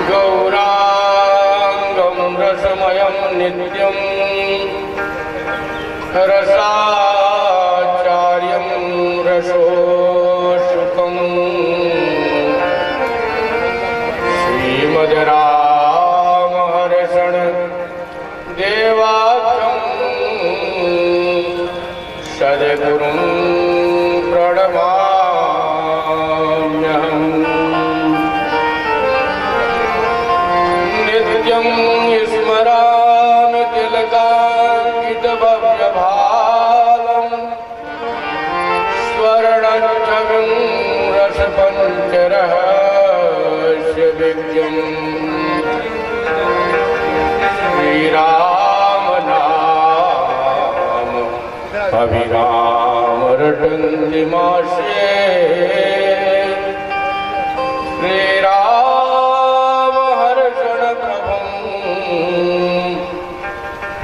गौरांगं रसमयं नित्यं रसाचार्यं रसोऽशुकं श्रीमद्रामहर्षण देवाख्यं सद्गुरुं प्रणमाम्यहम्। नित्यं स्मरामि तिलकाङ्कितभव्यभावं स्वर्णच्छविं रसपञ्चरहस्यविद्यं श्रीरामनाम अभिरामरटन्ति मास्ये श्रीरामहर्षणप्रभुं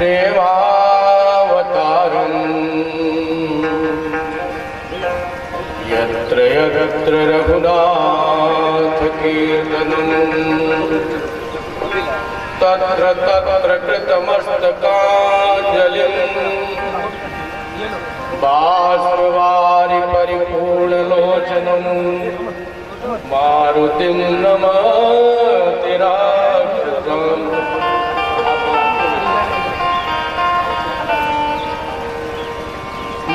देवावतारम्। यत्र यत्र रघुनाथकीर्तनं तत्र तत्र कृतमस्तकाञ्जलिं बाष्पवारि परिपूर्णलोचनं मारुतिं नमामि राक्षसम्।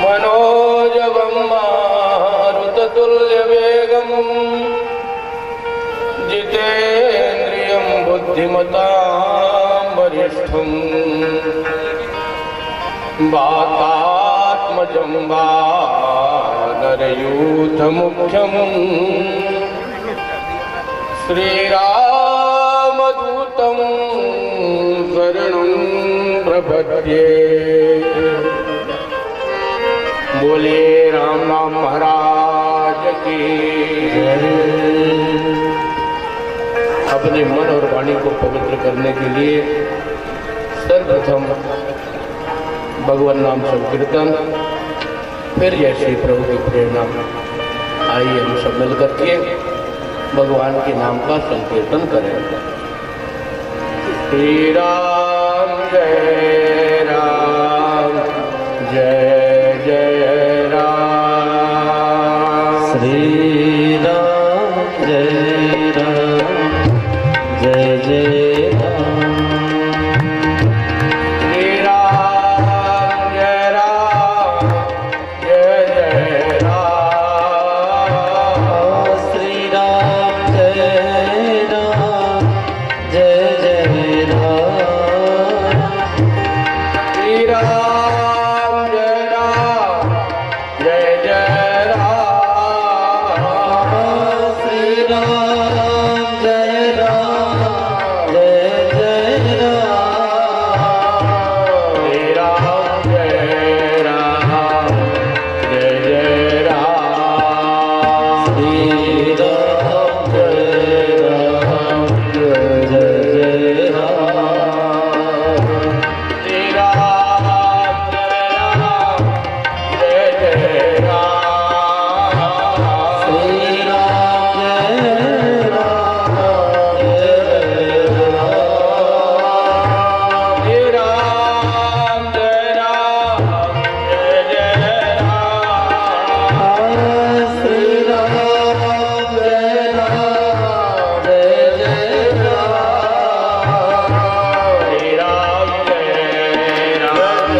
मनोजवं मारुततुल्यवेगं जितेन्द्रियं बुद्धिमतां वरिष्ठं वातात्मजं वानरयूथमुख्यं श्रीरामदूतं शरणं प्रपद्ये। बोले राम नाम महाराज की जय। अपने मन और वाणी को पवित्र करने के लिए सर्वप्रथम भगवान नाम संकीर्तन, फिर जैसे प्रभु की प्रेरणा। आइए हम सब मिल करके भगवान के नाम का संकीर्तन करें। श्री राम जय राम जय जय राम। श्री राम जय राम जय जय राम। श्री राम जय राम जय जय राम। श्री राम जय राम जय जय राम। श्री राम जय राम जय जय राम। श्री राम जय राम जय जय राम। श्री राम जय राम जय जय राम। श्री राम जय राम जय जय राम। श्री राम जय राम जय जय राम। श्री राम जय राम जय राम। श्री राम जय राम जय जय राम। श्री राम जय राम जय जय राम। श्री राम जय राम जय जय राम।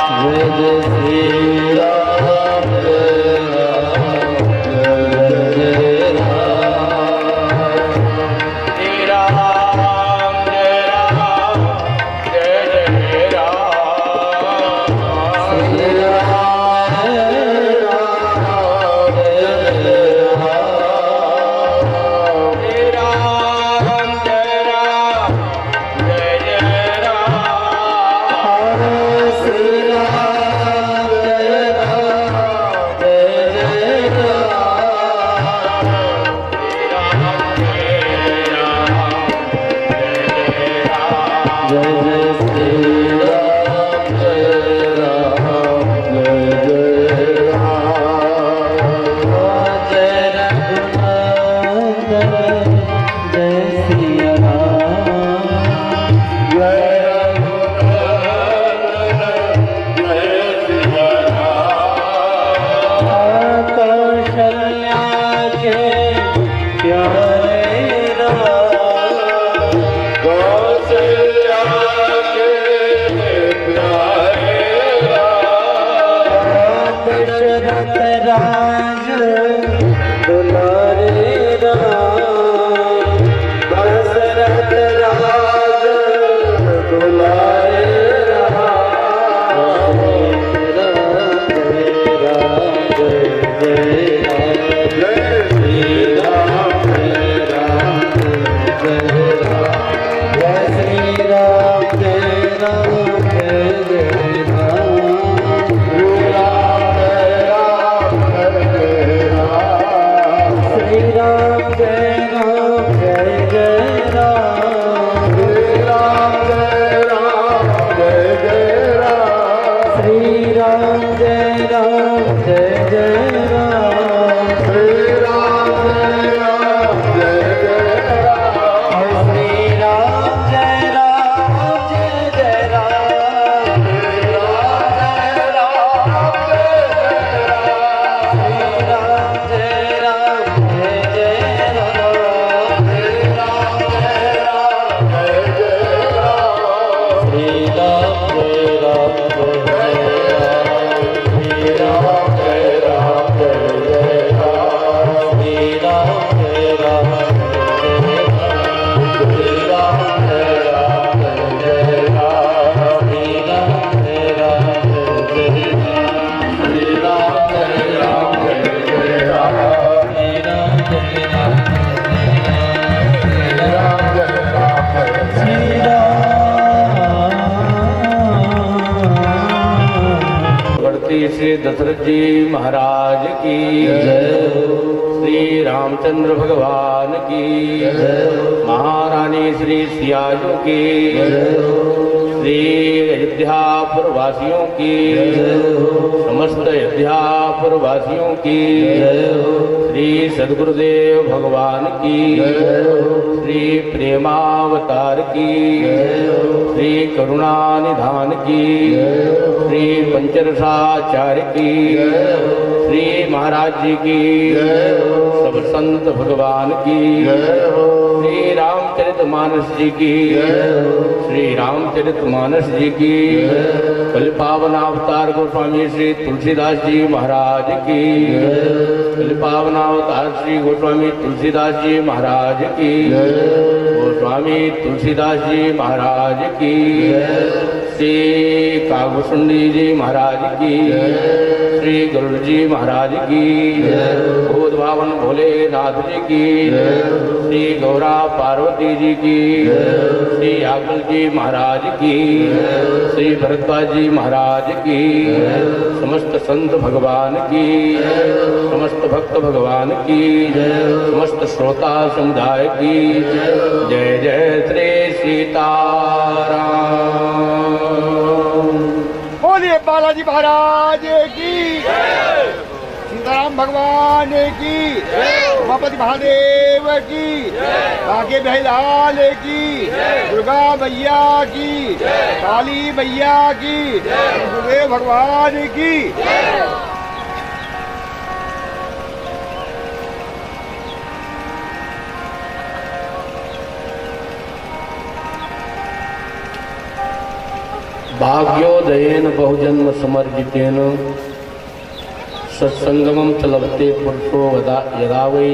जय जय श्री राम जय राम जय जय राम। श्री राम जय राम जय जय राम। श्री राम जय राम जय जय राम। श्री राम जय राम जय जय राम। श्री राम जय चक्रवर्ती श्री दशरथ जी महाराज की जय हो। श्री रामचंद्र भगवान की महारानी श्री सियाजू की श्री अयोध्यापुर वासियों की समस्त अयोध्यापुर वासियों की श्री सद्गुरुदेव भगवान की श्री प्रेमावतार की श्री करुणा निधान की श्री पंचरसाचार्य की श्री महाराज जी की सब संत भगवान की श्री रामचरितमानस जी की श्री रामचरितमानस जी की कल पावन अवतार गोस्वामी श्री तुलसीदास जी महाराज की कल पावन अवतार श्री गोस्वामी तुलसीदास जी महाराज की गोस्वामी तुलसीदास जी महाराज की श्री कागभूषुंडी जी महाराज की श्री गरुड़ जी महाराज की उद्भावन भोलेनाथ जी की श्री गौरा पार्वती जी की श्री यागल जी महाराज की श्री भरद्वाज जी महाराज की समस्त संत भगवान की समस्त भक्त भगवान की समस्त श्रोता समुदाय की जय जय श्री सीताराम। बोलिए बालाजी महाराज की, सीताराम भगवान की, उमापति महादेव की, आगे बहलाल की, दुर्गा मैया की, काली मैया की, गुरुदेव भगवान की। भाग्योदयेन बहुजन्म समर्जितेन सत्संगमं च लभते पुरुषो यदा वै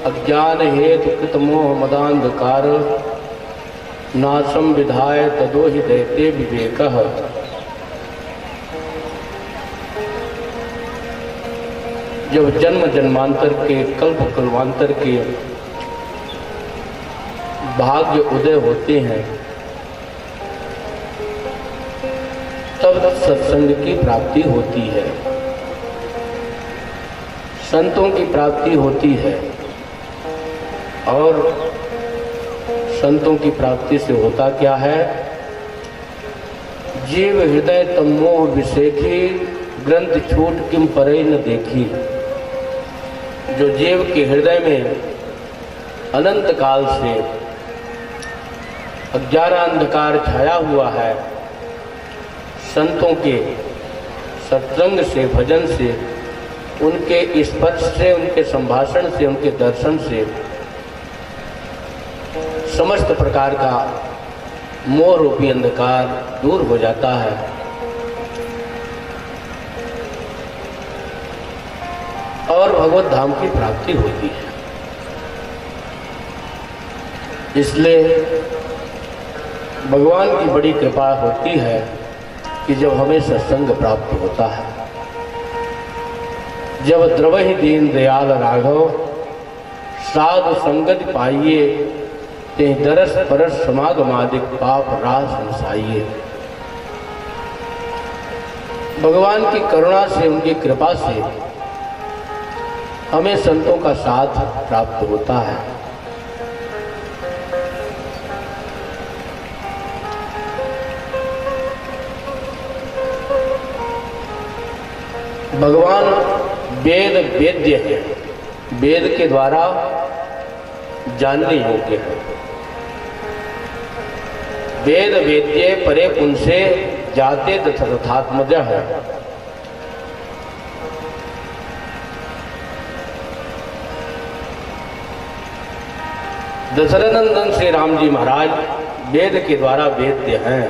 अज्ञान हेतु कृतमोह मदांधकार नाशम विधाय तदो हि दैते विवेकः। जब जन्म जन्मांतर के कल्प कल्पांतर के भाग्य उदय होते हैं तब सत्संग की प्राप्ति होती है, संतों की प्राप्ति होती है। और संतों की प्राप्ति से होता क्या है? जीव हृदय तमोह विषेखी ग्रंथ छूट किम परई न देखी। जो जीव के हृदय में अनंत काल से अज्ञान अंधकार छाया हुआ है, संतों के सत्संग से भजन से उनके स्पर्श से उनके संभाषण से उनके दर्शन से समस्त प्रकार का मोह रूपी अंधकार दूर हो जाता है। और भगवत धाम की प्राप्ति होती है। इसलिए भगवान की बड़ी कृपा होती है कि जब हमें सत्संग प्राप्त होता है, जब द्रवहि दीन दयाल राघव साधु संगत पाइए ते दरस परस समागमादिक पाप रास हंसाइए। भगवान की करुणा से उनकी कृपा से हमें संतों का साथ प्राप्त होता है। भगवान वेद वेद्य है, वेद के द्वारा जानने योग्य है। वेद वेद्य परे पुंसे जाते दशरथात्मज है। दशरथ नंदन श्री राम जी महाराज वेद के द्वारा वेद्य हैं,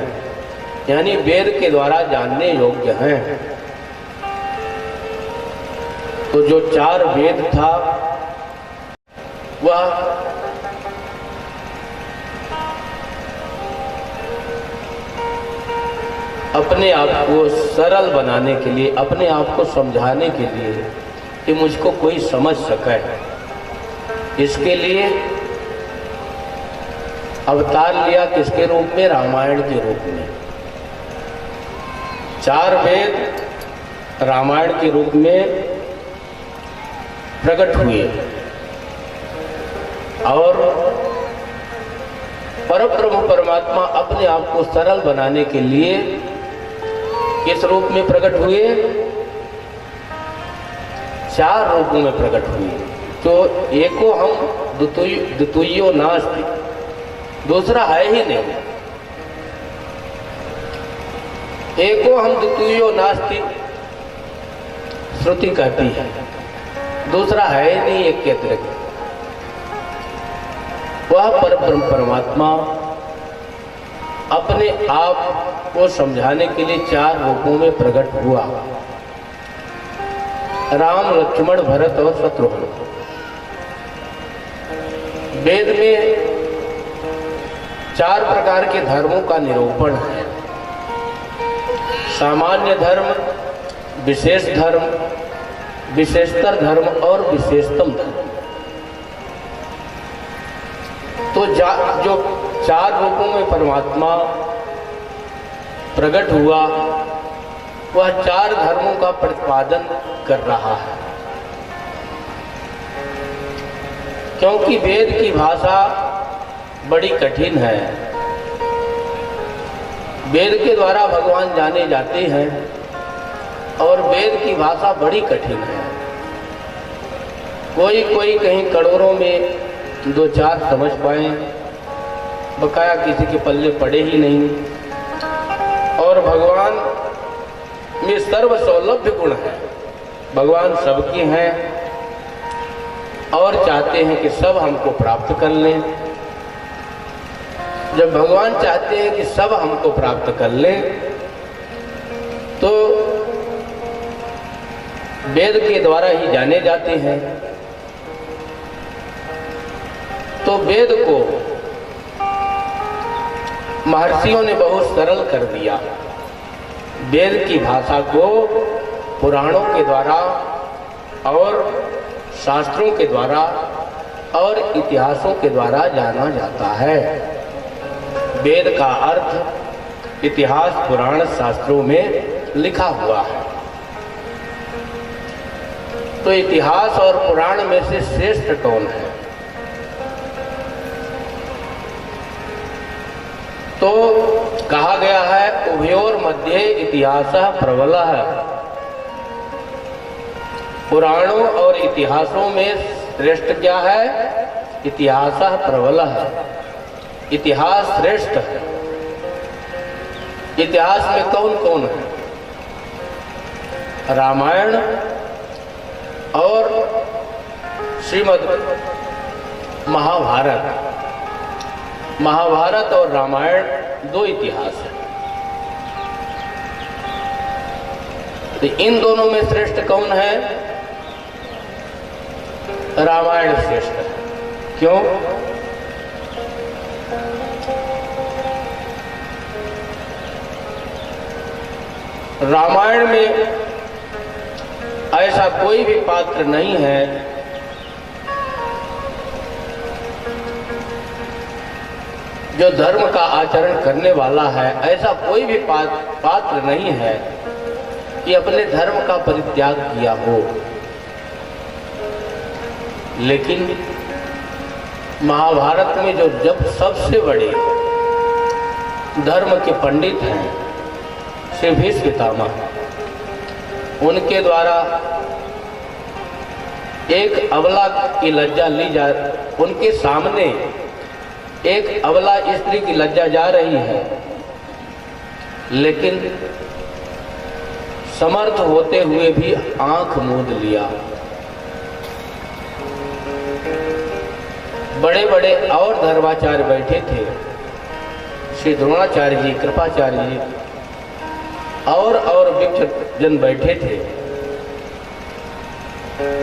यानी वेद के द्वारा जानने योग्य हैं। तो जो चार वेद था वह अपने आप को सरल बनाने के लिए, अपने आप को समझाने के लिए कि मुझको कोई समझ सके, इसके लिए अवतार लिया। किसके रूप में? रामायण के रूप में। चार वेद रामायण के रूप में प्रकट हुए और परब्रह्म परमात्मा अपने आप को सरल बनाने के लिए किस रूप में प्रकट हुए? चार रूपों में प्रकट हुए। तो एको हम द्वितीयो नास्ति, दूसरा है ही नहीं। एको हम द्वितीयो नास्ति श्रुति कहती है, दूसरा है ही नहीं एक के अतिरिक्त। वह परब्रह्म परमात्मा अपने आप को समझाने के लिए चार रूपों में प्रकट हुआ। राम, लक्ष्मण, भरत और शत्रुघ्न। वेद में चार प्रकार के धर्मों का निरूपण है। सामान्य धर्म, विशेष धर्म, विशेषतर धर्म और विशेषतम धर्म। तो जो चार रूपों में परमात्मा प्रकट हुआ, वह चार धर्मों का प्रतिपादन कर रहा है। क्योंकि वेद की भाषा बड़ी कठिन है। वेद के द्वारा भगवान जाने जाते हैं और वेद की भाषा बड़ी कठिन है। कोई कहीं करोड़ों में दो चार समझ पाए, बकाया किसी के पल्ले पड़े ही नहीं। और भगवान में सर्व सौलभ्य गुण है। भगवान सबके हैं और चाहते हैं कि सब हमको प्राप्त कर लें। जब भगवान चाहते हैं कि सब हमको प्राप्त कर लें, तो वेद के द्वारा ही जाने जाते हैं। तो वेद को महर्षियों ने बहुत सरल कर दिया। वेद की भाषा को पुराणों के द्वारा और शास्त्रों के द्वारा और इतिहासों के द्वारा जाना जाता है। वेद का अर्थ इतिहास, पुराण, शास्त्रों में लिखा हुआ है। तो इतिहास और पुराण में से श्रेष्ठ कौन है? तो कहा गया है उभयोर मध्य इतिहासः प्रबलः। पुराणों और इतिहासों में श्रेष्ठ क्या है? इतिहासः प्रबलः। इतिहास श्रेष्ठ है। इतिहास में कौन कौन है? रामायण और श्रीमद् महाभारत। महाभारत और रामायण दो इतिहास है। तो इन दोनों में श्रेष्ठ कौन है? रामायण श्रेष्ठ है। क्यों? रामायण में ऐसा कोई भी पात्र नहीं है जो धर्म का आचरण करने वाला है। ऐसा कोई भी पात्र नहीं है कि अपने धर्म का परित्याग किया हो। लेकिन महाभारत में जो जब सबसे बड़े धर्म के पंडित हैं श्री भीष्म पितामह, उनके द्वारा एक अबला की लज्जा ली जा, उनके सामने एक अबला स्त्री की लज्जा जा रही है, लेकिन समर्थ होते हुए भी आंख मूंद लिया। बड़े बड़े और धर्माचार्य बैठे थे, श्री द्रोणाचार्य जी, कृपाचार्य जी और विप्र जन बैठे थे,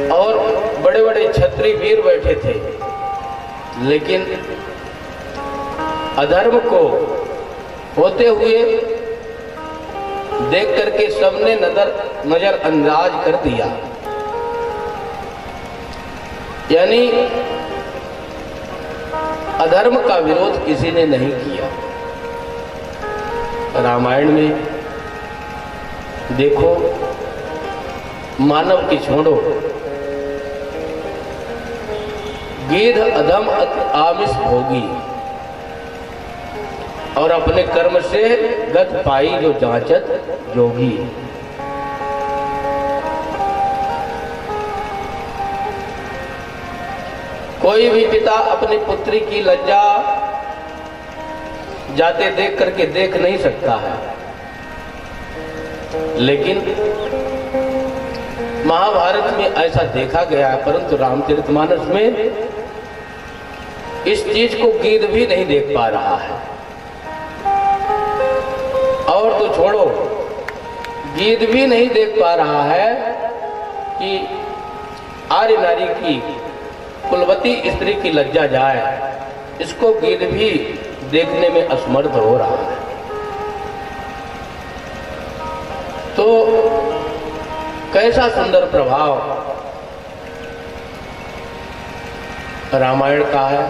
और बड़े बड़े क्षत्रिय वीर बैठे थे। लेकिन अधर्म को होते हुए देख करके सबने नजरअंदाज कर दिया। यानी अधर्म का विरोध किसी ने नहीं किया। रामायण में देखो, मानव की छोड़ो, गिद्ध अधम आमिष भोगी और अपने कर्म से गत पाई जो जांचत जोगी। कोई भी पिता अपनी पुत्री की लज्जा जाते देख करके देख नहीं सकता है, लेकिन महाभारत में ऐसा देखा गया है, परंतु रामचरितमानस में इस चीज को गिद्ध भी नहीं देख पा रहा है। और तो छोड़ो, गिद्ध भी नहीं देख पा रहा है कि आर्य नारी की, कुलवती स्त्री की लज्जा जाए, इसको गिद्ध भी देखने में असमर्थ हो रहा है। तो कैसा सुंदर प्रभाव रामायण का है।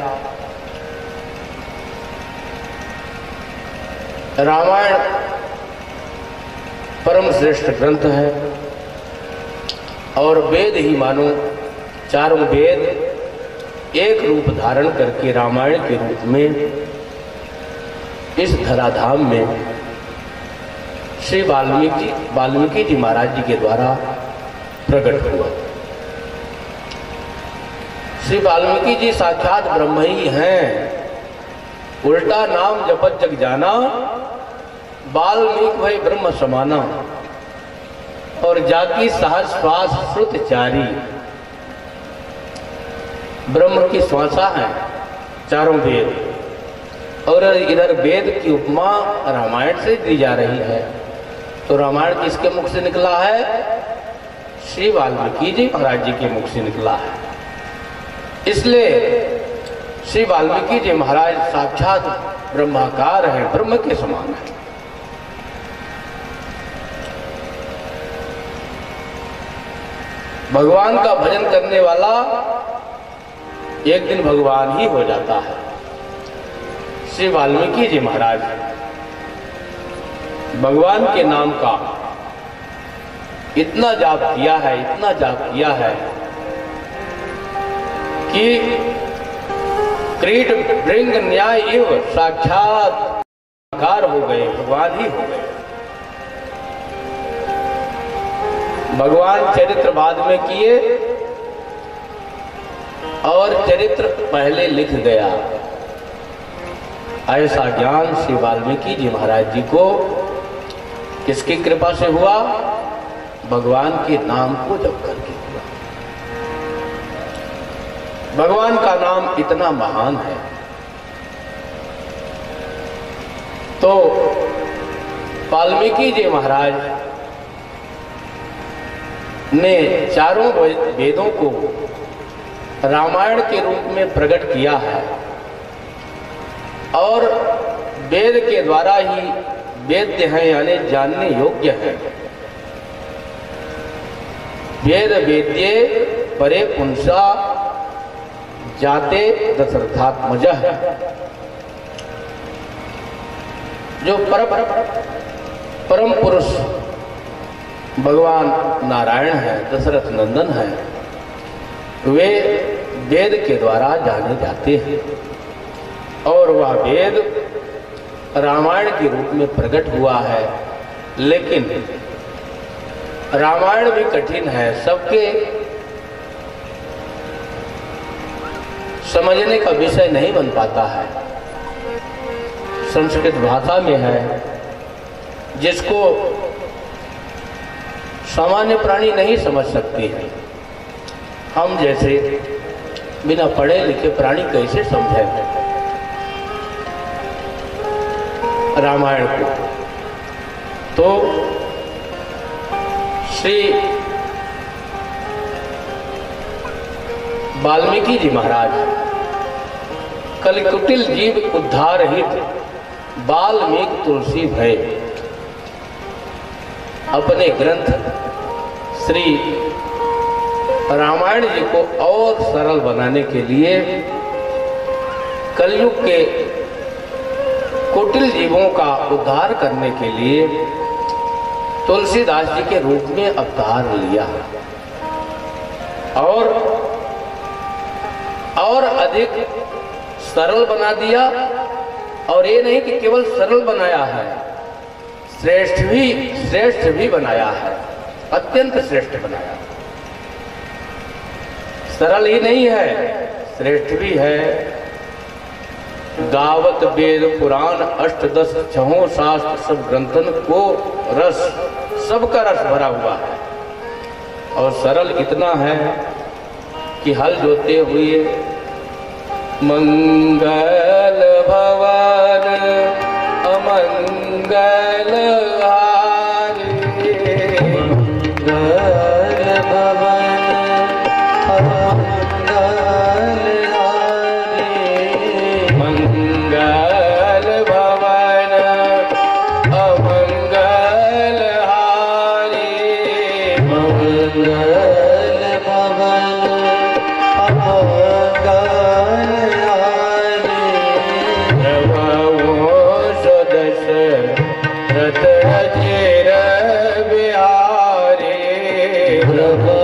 रामायण परम श्रेष्ठ ग्रंथ है और वेद ही मानो, चारों वेद एक रूप धारण करके रामायण के रूप में इस धराधाम में श्री वाल्मीकि जी महाराज जी के द्वारा प्रकट हुआ। श्री वाल्मीकि जी साक्षात ब्रह्म ही हैं। उल्टा नाम जपत जग जाना, वाल्मीकि भई ब्रह्म समाना, और जाकी सहज श्वास श्रुत चारी। ब्रह्म की श्वासा है चारों वेद, और इधर वेद की उपमा रामायण से दी जा रही है। तो रामायण किसके मुख से निकला है? श्री वाल्मीकि जी महाराज जी के मुख से निकला है। इसलिए श्री वाल्मीकि जी महाराज साक्षात ब्रह्माकार हैं, ब्रह्म के समान है। भगवान का भजन करने वाला एक दिन भगवान ही हो जाता है। श्री वाल्मीकि जी महाराज भगवान के नाम का इतना जाप किया है, इतना जाप किया है कि क्रीड भृंग न्याय इव साक्षात्कार हो गए, भगवान ही हो गए। भगवान चरित्र बाद में किए और चरित्र पहले लिख गया। ऐसा ज्ञान श्री वाल्मीकि जी महाराज जी को किसकी कृपा से हुआ? भगवान के नाम को जप करके हुआ। भगवान का नाम इतना महान है। तो वाल्मीकि जी महाराज ने चारों वेदों को रामायण के रूप में प्रकट किया है, और वेद के द्वारा ही वेद्य है, यानी जानने योग्य है। वेद वेद्ये परे पुंसा जाते दशरथात्मजः। जो परम पुरुष भगवान नारायण है, दशरथ नंदन है, वे वेद के द्वारा जाने जाते हैं, और वह वेद रामायण के रूप में प्रकट हुआ है। लेकिन रामायण भी कठिन है, सबके समझने का विषय नहीं बन पाता है। संस्कृत भाषा में है, जिसको सामान्य प्राणी नहीं समझ सकते हैं। हम जैसे बिना पढ़े लिखे प्राणी कैसे समझें रामायण को? तो श्री वाल्मीकि जी महाराज कलिकुटिल जीव उद्धार हित वाल्मीकि तुलसी भय, अपने ग्रंथ श्री रामायण जी को और सरल बनाने के लिए कलयुग के कुटिल जीवों का उद्धार करने के लिए तुलसीदास जी के रूप में अवतार लिया और अधिक सरल बना दिया। और ये नहीं कि केवल सरल बनाया है, श्रेष्ठ भी बनाया है, अत्यंत श्रेष्ठ बनाया। सरल ही नहीं है, श्रेष्ठ भी है। गावत वेद पुराण अष्टदश छहों शास्त्र सब ग्रंथन को रस, सबका रस भरा हुआ है। और सरल इतना है कि हल जोते हुए मंगल भवन अमंगल हारी, मंगल भवन अमंगल हारी, मंगल भवन अमंगल हारी, मंगल भवन अमंगल हारी, प्रभु सदशरथ अजिर बिहारी, प्रभु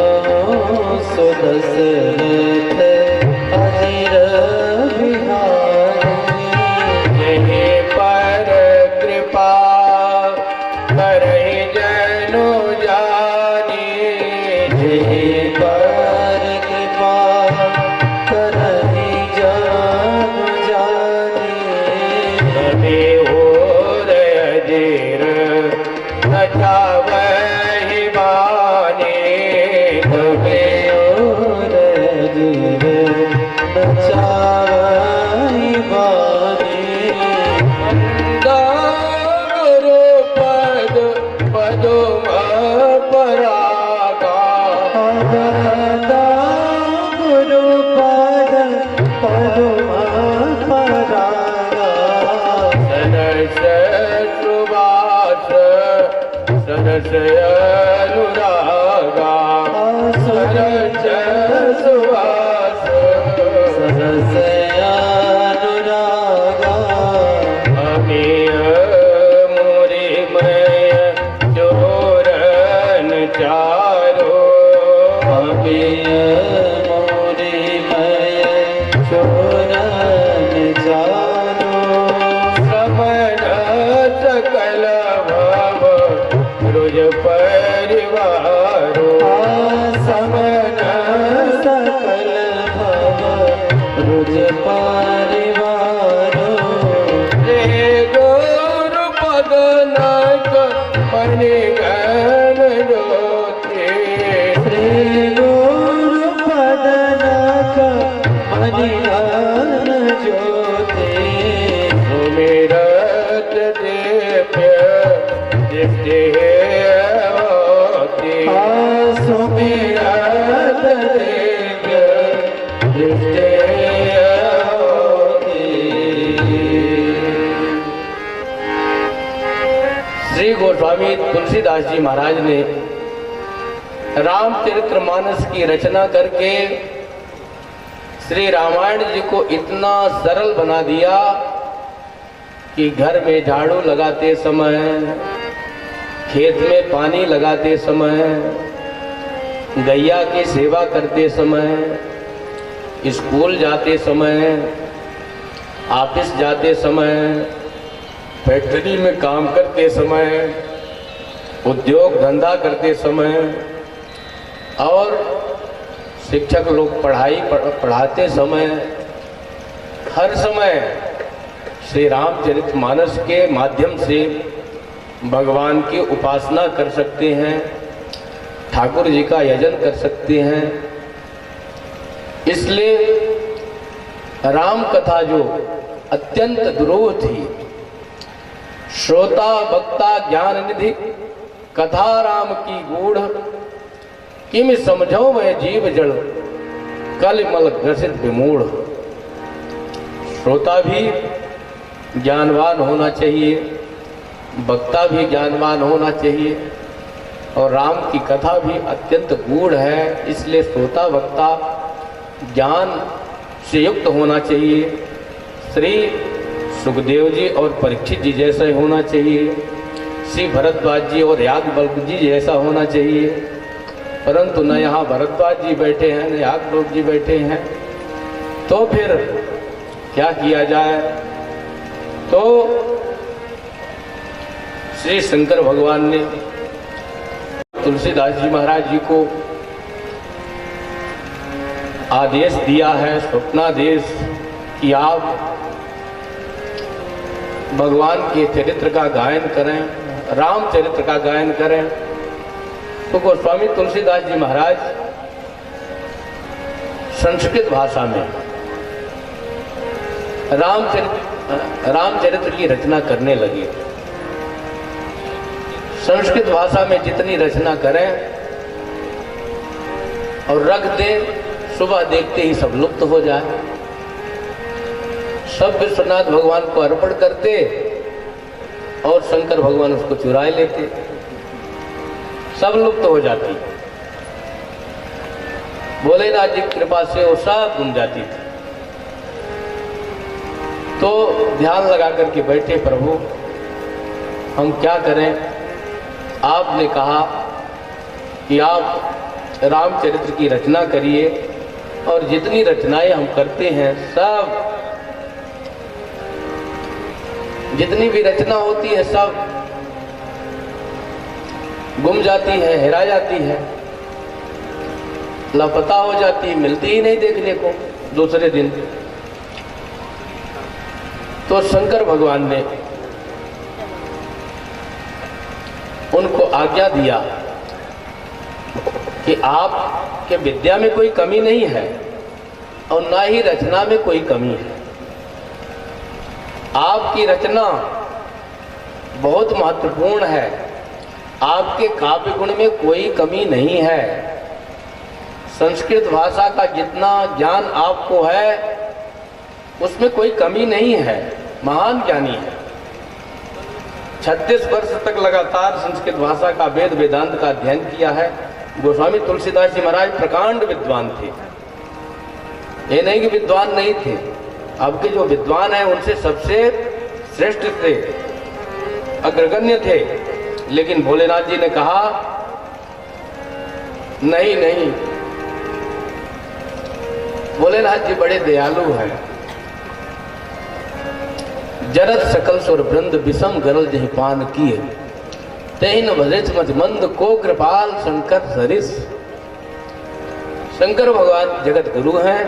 सुदशरथ अजिर बिहारी, यही पर कृपा करहि जनु जानी, यही पर कृपा करहि जनु जानी, तभी और अजिर नचावहि बानी, तबे और अजिर नचावहि बानी, गुरु पद पदुम परागा, अवदा गुरु पद पदुम परागा, सरस सुबास सरस अनुरागा, सरस सुबास सरस अनुरागा, अमीय मोरी मय चोरन चारो, अमीय मोरी मय चोरन चारो, श्रमण सकल भव रुज परिवारो, समन सकल भव रुज परिवारो, रे गुरु पद नक मणिगण ज्योति, श्री गुरु पदनक मणिगण ज्योति, सुमिरत दिव्य दृष्टि होती, सुमिरत दिव्य दृष्टि होती। श्री गोस्वामी तुलसीदास जी महाराज ने रामचरितमानस की रचना करके श्री रामायण जी को इतना सरल बना दिया कि घर में झाड़ू लगाते समय, खेत में पानी लगाते समय, गैया की सेवा करते समय, स्कूल जाते समय, ऑफिस जाते समय, फैक्ट्री में काम करते समय, उद्योग धंधा करते समय और शिक्षक लोग पढ़ाते समय, हर समय श्री रामचरितमानस के माध्यम से भगवान की उपासना कर सकते हैं, ठाकुर जी का यजन कर सकते हैं। इसलिए राम कथा जो अत्यंत दुरूह थी, श्रोता वक्ता ज्ञान निधि कथा राम की गूढ़, किम समझो मैं जीव जड़ कलमल ग्रसित विमूढ़। श्रोता भी ज्ञानवान होना चाहिए, वक्ता भी ज्ञानवान होना चाहिए और राम की कथा भी अत्यंत गूढ़ है, इसलिए श्रोता वक्ता ज्ञान से युक्त होना चाहिए। श्री सुखदेव जी और परीक्षित जी जैसे होना चाहिए, श्री भरद्वाज जी और याज्ञवल्क्य जी जैसा होना चाहिए, परंतु न यहाँ भरद्वाज जी बैठे हैं न याज्ञवल्क्य जी बैठे हैं, तो फिर क्या किया जाए। तो श्री शंकर भगवान ने तुलसीदास जी महाराज जी को आदेश दिया है, स्वप्नादेश, कि आप भगवान के चरित्र का गायन करें, राम चरित्र का गायन करें। तो गोस्वामी तुलसीदास जी महाराज संस्कृत भाषा में रामचरित्र की रचना करने लगे। संस्कृत भाषा में जितनी रचना करें और रख दें, सुबह देखते ही सब लुप्त हो जाए। सब विश्वनाथ भगवान को अर्पण करते और शंकर भगवान उसको चुराए लेते, सब लुप्त हो जाती। भोलेनाथ जी की कृपा से वो सब गुम जाती थी। तो ध्यान लगा करके बैठे, प्रभु हम क्या करें। आपने कहा कि आप रामचरित्र की रचना करिए, और जितनी रचनाएं हम करते हैं सब, जितनी भी रचना होती है सब गुम जाती है, हेरा जाती है, लापता हो जाती है, मिलती ही नहीं देखने को दूसरे दिन। तो शंकर भगवान ने उनको आज्ञा दिया कि आपके विद्या में कोई कमी नहीं है और ना ही रचना में कोई कमी है। आपकी रचना बहुत महत्वपूर्ण है, आपके काव्य गुण में कोई कमी नहीं है। संस्कृत भाषा का जितना ज्ञान आपको है उसमें कोई कमी नहीं है, महान ज्ञानी है। 36 वर्ष तक लगातार संस्कृत भाषा का वेद वेदांत का अध्ययन किया है। गोस्वामी तुलसीदास जी महाराज प्रकांड विद्वान थे, ये नहीं कि विद्वान नहीं थे। अब के जो विद्वान हैं उनसे सबसे श्रेष्ठ थे, अग्रगण्य थे। लेकिन भोलेनाथ जी ने कहा नहीं नहीं, भोलेनाथ जी बड़े दयालु हैं। जरत सकल सुर वृंद विषम गरल जहि पान किए, तेन भजित मत मंद को कृपाल शंकर सरिस। शंकर भगवान जगत गुरु हैं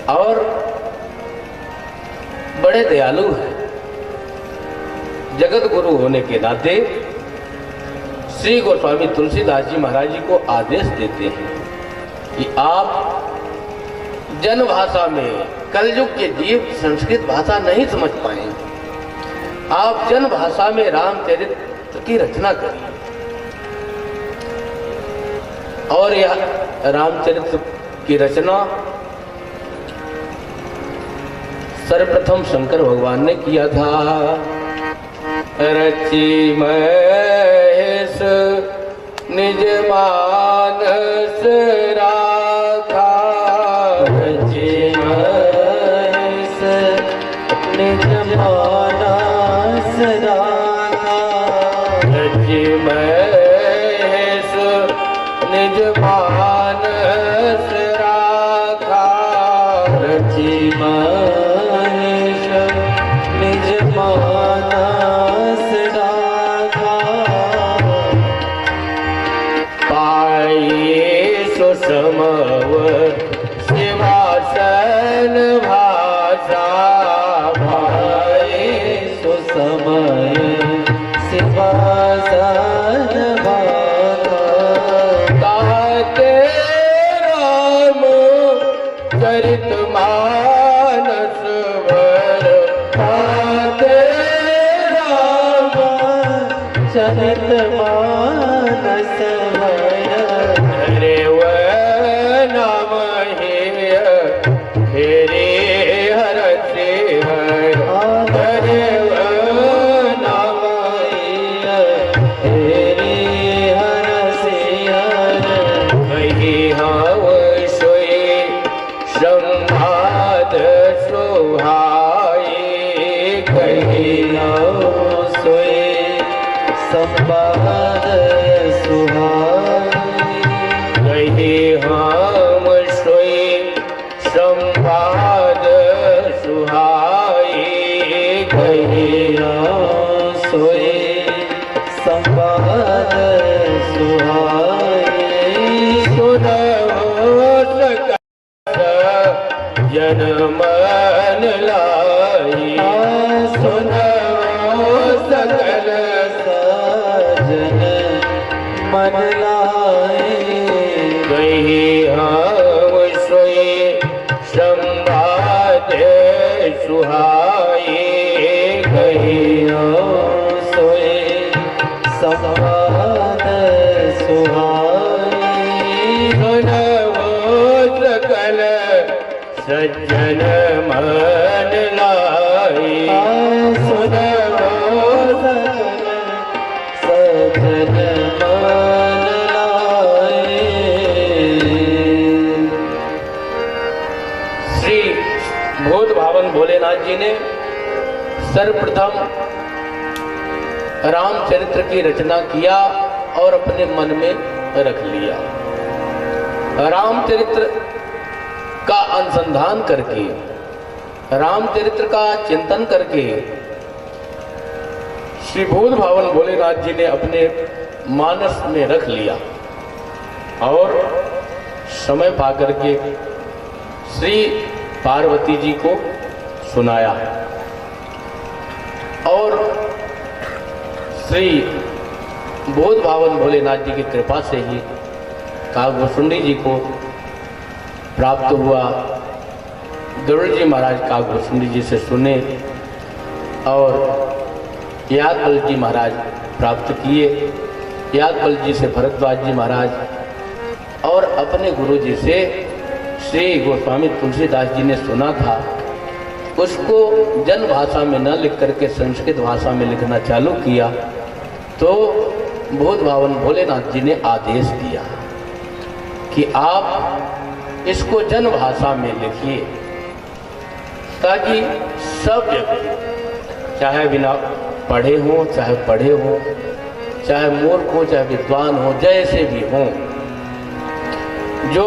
और बड़े दयालु हैं। जगत गुरु होने के नाते श्री गोस्वामी तुलसीदास जी महाराज जी को आदेश देते हैं कि आप जन भाषा में, कलयुग के जीव संस्कृत भाषा नहीं समझ पाएंगे, आप जन भाषा में रामचरित्र की रचना करिए। और यह रामचरित्र की रचना सर्वप्रथम शंकर भगवान ने किया था। रचि महेश निज मानस राखा, रचि महेश निज मानस राखा, रचि महेश निज मानस राखा, रचि महेश निज मानस राखा, पाये सुषमव शिवासन भाषा, पाये सुसमय शिवासन भाषा, कहते राम चरित मानस वर, कहते राम चरित मानस भय, हरे व नाम हेरे हर से हर, हरे व नाम हेरे हर से हर, कही हम सोए संभाद सुहाए, कही सोए संवाद सुहाई। कही हम सोई संवाद सुहाई। कही हम सोई संवाद सुहाई। सुनहो जनमन लाई। सुनहो सकल सजन मन लाई। कही हम सोई संवाद सुहाई। कही हम सोई संवाद सुहाई। सुनहो सकल सज्जन मन लाई। सुनहो सकल सजन मन लाई। श्री बोध भावन भोलेनाथ जी ने सर्वप्रथम रामचरित्र की रचना किया और अपने मन में रख लिया। रामचरित्र का अनुसंधान करके, रामचरित्र का चिंतन करके श्री बोध भावन भोलेनाथ जी ने अपने मानस में रख लिया और समय पाकर के श्री पार्वती जी को सुनाया। और श्री बोध भावन भोलेनाथ जी की कृपा से ही काकभूषुंडी जी को प्राप्त हुआ। गरुड़ जी महाराज काकभूषुंडी जी से सुने और यादवल जी महाराज प्राप्त किए। यादवल जी से भरद्वाज जी महाराज और अपने गुरु जी से श्री गोस्वामी तुलसीदास जी ने सुना था। उसको जन भाषा में न लिख करके संस्कृत भाषा में लिखना चालू किया तो बोध भावन भोलेनाथ जी ने आदेश दिया कि आप इसको जन भाषा में लिखिए ताकि सब व्यक्ति चाहे बिना पढ़े हों, चाहे पढ़े हों, चाहे मूर्ख हो, चाहे विद्वान हो, जैसे भी हों, जो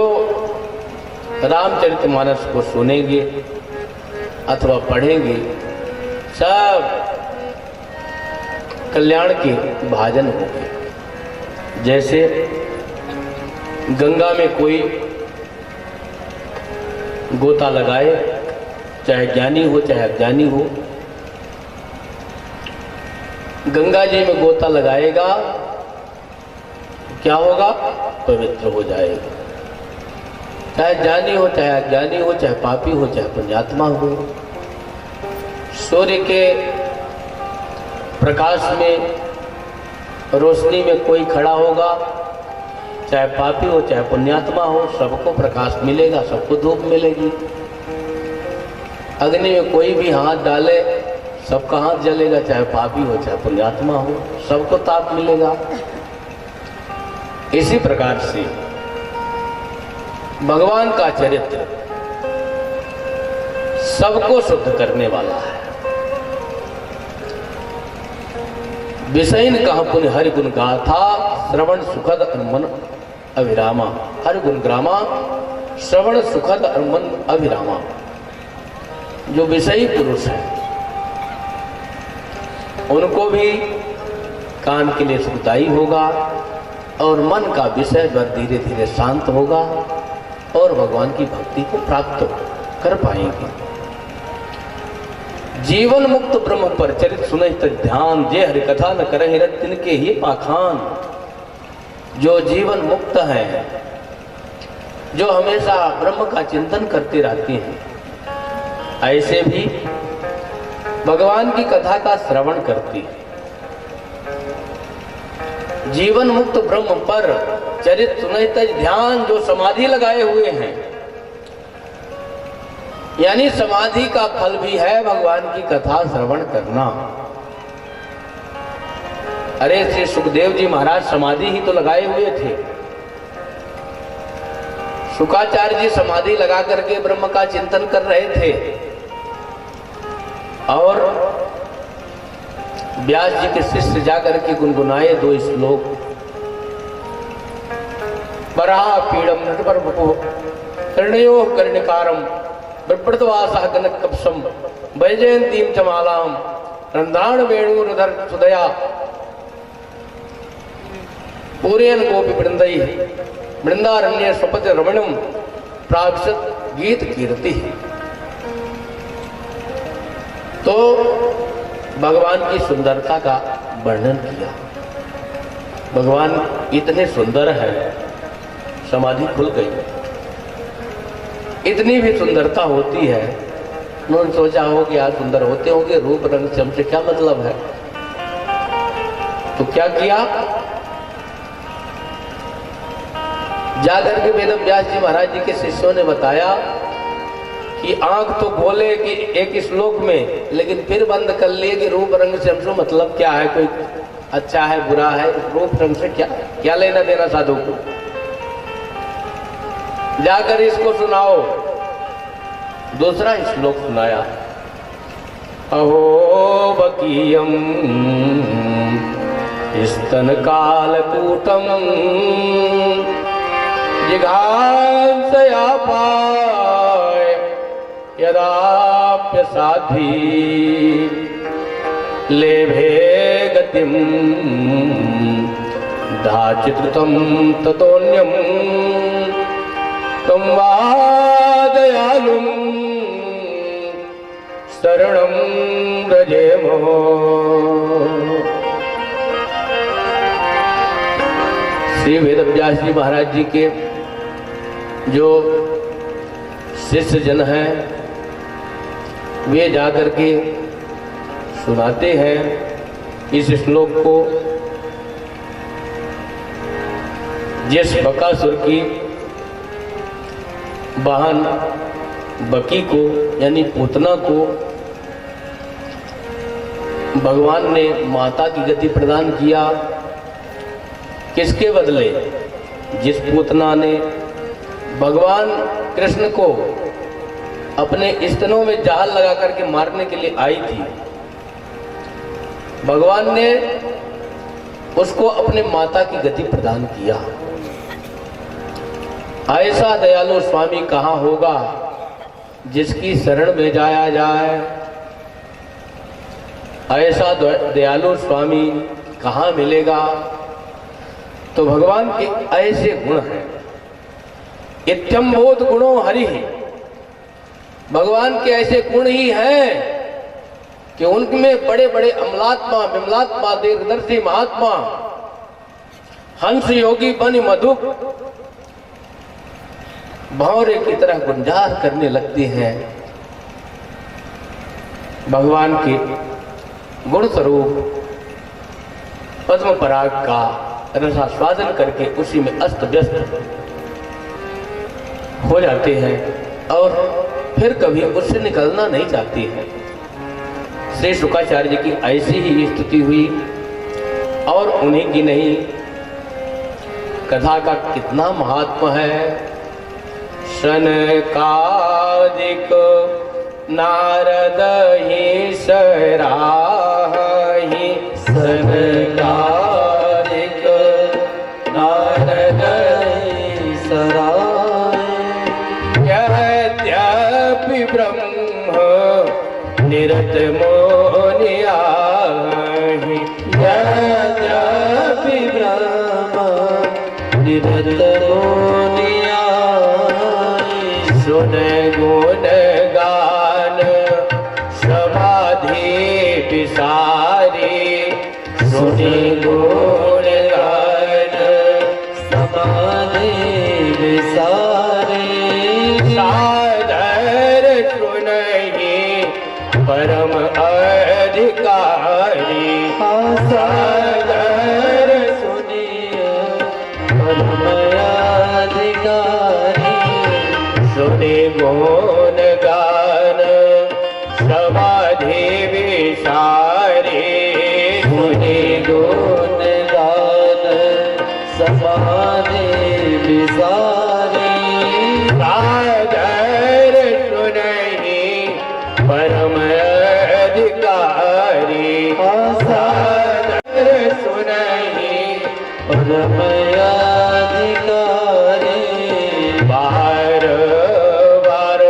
रामचरितमानस को सुनेंगे अथवा पढ़ेंगे सब कल्याण के भाजन होंगे। जैसे गंगा में कोई गोता लगाए, चाहे ज्ञानी हो चाहे अज्ञानी हो, गंगा जी में गोता लगाएगा क्या होगा? पवित्र हो जाएगा। चाहे ज्ञानी हो चाहे अज्ञानी हो, चाहे पापी हो चाहे पुण्यात्मा हो। सूर्य के प्रकाश में, रोशनी में कोई खड़ा होगा, चाहे पापी हो चाहे पुण्यात्मा हो, सबको प्रकाश मिलेगा, सबको धूप मिलेगी। अग्नि में कोई भी हाथ डाले सबका हाथ जलेगा, चाहे पापी हो चाहे पुण्यात्मा हो, सबको ताप मिलेगा। इसी प्रकार से भगवान का चरित्र सबको शुद्ध करने वाला है। विषयन कहा पुण्य हरि गुण गाथा, श्रवण सुखद मन अभिरामा। हरि गुण ग्रामा, श्रवण सुखद मन अभिरामा। जो विषयी पुरुष है उनको भी कान के लिए सुखदायी होगा और मन का विषय धीरे धीरे शांत होगा और भगवान की भक्ति को प्राप्त कर पाएंगे। जीवन मुक्त ब्रह्म पर चरित सुनहि तज ध्यान, जे हरि कथा न करहि रत तिनके ही पाखान। जो जीवन मुक्त हैं, जो हमेशा ब्रह्म का चिंतन करते रहते हैं, ऐसे भी भगवान की कथा का श्रवण करते हैं। जीवन मुक्त ब्रह्म पर चरित सुनहि तज ध्यान, जो समाधि लगाए हुए हैं, यानी समाधि का फल भी है भगवान की कथा श्रवण करना। अरे श्री सुखदेव जी महाराज समाधि ही तो लगाए हुए थे। शुकाचार्य जी समाधि लगा करके ब्रह्म का चिंतन कर रहे थे और व्यास जी के शिष्य जाकर के गुनगुनाए 2 श्लोक। वराह पीड़म नटवर्वपो कर्णयो कर्णिकारम बिभ्रतवासा गणकपसम वैजयंतीम च मालाम रंध्राण वेणुरुधर सुदया पूरेन गोपी वृंदई वृंदारण्य स्वपति रमणम प्राक्षत गीत कीर्ति। तो भगवान की सुंदरता का वर्णन किया। भगवान इतने सुंदर है, समाधि खुल गई। इतनी भी सुंदरता होती है, उन्होंने सोचा हो कि आज सुंदर होते होंगे, रूप रंग से हमसे क्या मतलब है। तो क्या किया, जाकर के वेद व्यास जी महाराज जी के शिष्यों ने बताया कि आंख तो बोले कि एक श्लोक में, लेकिन फिर बंद कर लिए कि रूप रंग से हमसे मतलब क्या है, कोई अच्छा है बुरा है, रूप रंग से क्या लेना देना साधु को। जाकर इसको सुनाओ। दूसरा श्लोक सुनाया, अहो बकीयम स्तन कालकूटम जिघांसया पाय यदाप्य साधी लेभे गतिम धाचित्रतम ततोन्यम तम वादयालुम शरणम व्रजेमो। श्री वेदव्यास जी महाराज जी के जो शिष्य जन हैं, वे जाकर के सुनाते हैं इस श्लोक को। जिस बकासुर की बहन बकी को यानी पूतना को भगवान ने माता की गति प्रदान किया, किसके बदले? जिस पूतना ने भगवान कृष्ण को अपने स्तनों में जाल लगा करके मारने के लिए आई थी, भगवान ने उसको अपने माता की गति प्रदान किया। ऐसा दयालु स्वामी कहाँ होगा जिसकी शरण में जाया जाए? ऐसा दयालु स्वामी कहाँ मिलेगा? तो भगवान के ऐसे गुण हैं, इत्यम्भूत गुणों हरि। भगवान के ऐसे गुण ही हैं कि उनमें बड़े बड़े अमलात्मा विमलात्मा दीर्घदर्शी महात्मा हंस योगी बनि मधुप भौरे की तरह गुंजार करने लगते हैं। भगवान के गुण स्वरूप पद्म पराग का रसास्वादन करके उसी में अस्त व्यस्त हो जाते हैं और फिर कभी उससे निकलना नहीं चाहते हैं। श्री शुक्राचार्य जी की ऐसी ही स्थिति हुई और उन्हीं की नहीं, कथा का कितना महात्मा है। शनकादिक नारद ही सराहि, सनकादिक नारद ही सराहि, यद्यपि ब्रह्म निरत मोनियाहि, यद्यपि ब्रह्म निरत मोनियाहि, सुन गुण गान समाधि विसारी, सुनि गुण गान समाधि विसारी, सादर सुनहि परम अधिकारी, सादर सुनिय परम अधिकारी, सुनि गुण गान समाधि विसारी, सुनि गुण गान समाधि विसारी, सादर सुनहि परम अधिकारी, परमयाधिकारी बार बार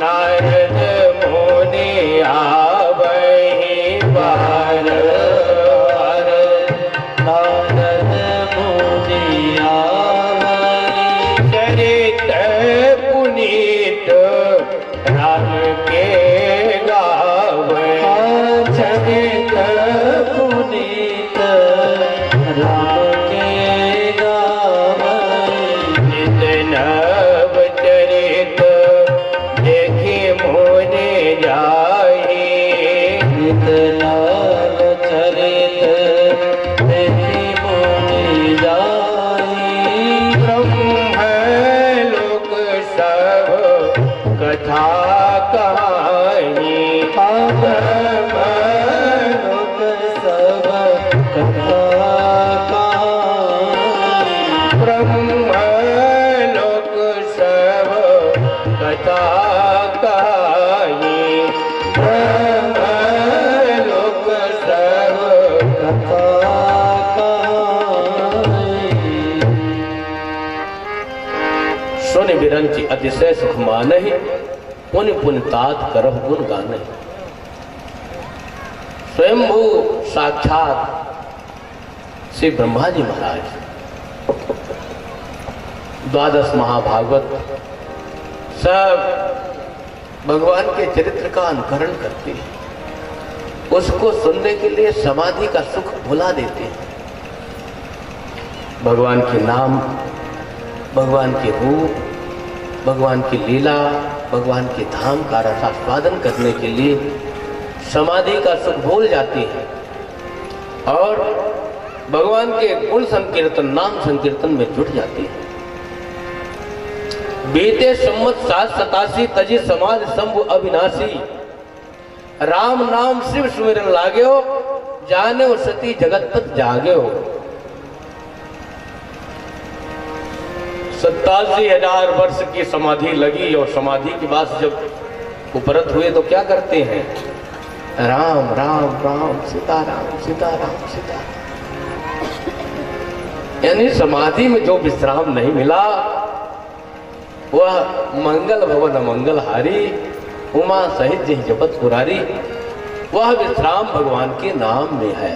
नारद मुनि आवहि बार बार नारद मुनि आवहि चरित पुनीत राम के गावे चरित पुनीत राम के गावै नित नव चरित देखी मोने जाहि नित नव चरित देखी मुनि जाहि ब्रह्म लोक सब कथा कहानी ब्रह्म लोक सब कथा कहानी ब्रह्म लोक सब कथा कहानी ब्रह्म लोक सब कथा कहानी सुन बिरंची अतिशय सुख मानहि पुन पुन तात करह गुण गानहि। स्वयंभू साक्षात श्री ब्रह्मा जी महाराज 12 महाभागवत सब भगवान के चरित्र का अनुकरण करते हैं, उसको सुनने के लिए समाधि का सुख भुला देते हैं। भगवान के नाम, भगवान के रूप, भगवान की लीला, भगवान के धाम का रसास्वादन करने के लिए समाधि का सुख भूल जाती है और भगवान के गुण संकीर्तन, नाम संकीर्तन में जुट जाती है। बीते सम्मत 787 तजी समाज शंभु अविनाशी राम नाम शिव सुमिरन लाग्यो जाने सती जगतपत जाग्यो। 87,000 वर्ष की समाधि लगी और समाधि के बाद जब उपरत हुए तो क्या करते हैं? राम राम राम सीताराम सीताराम सीताराम। यानी समाधि में जो विश्राम नहीं मिला वह मंगल भवन मंगलहारी उमा सहित जय जपत पुरारी, वह विश्राम भगवान के नाम में है।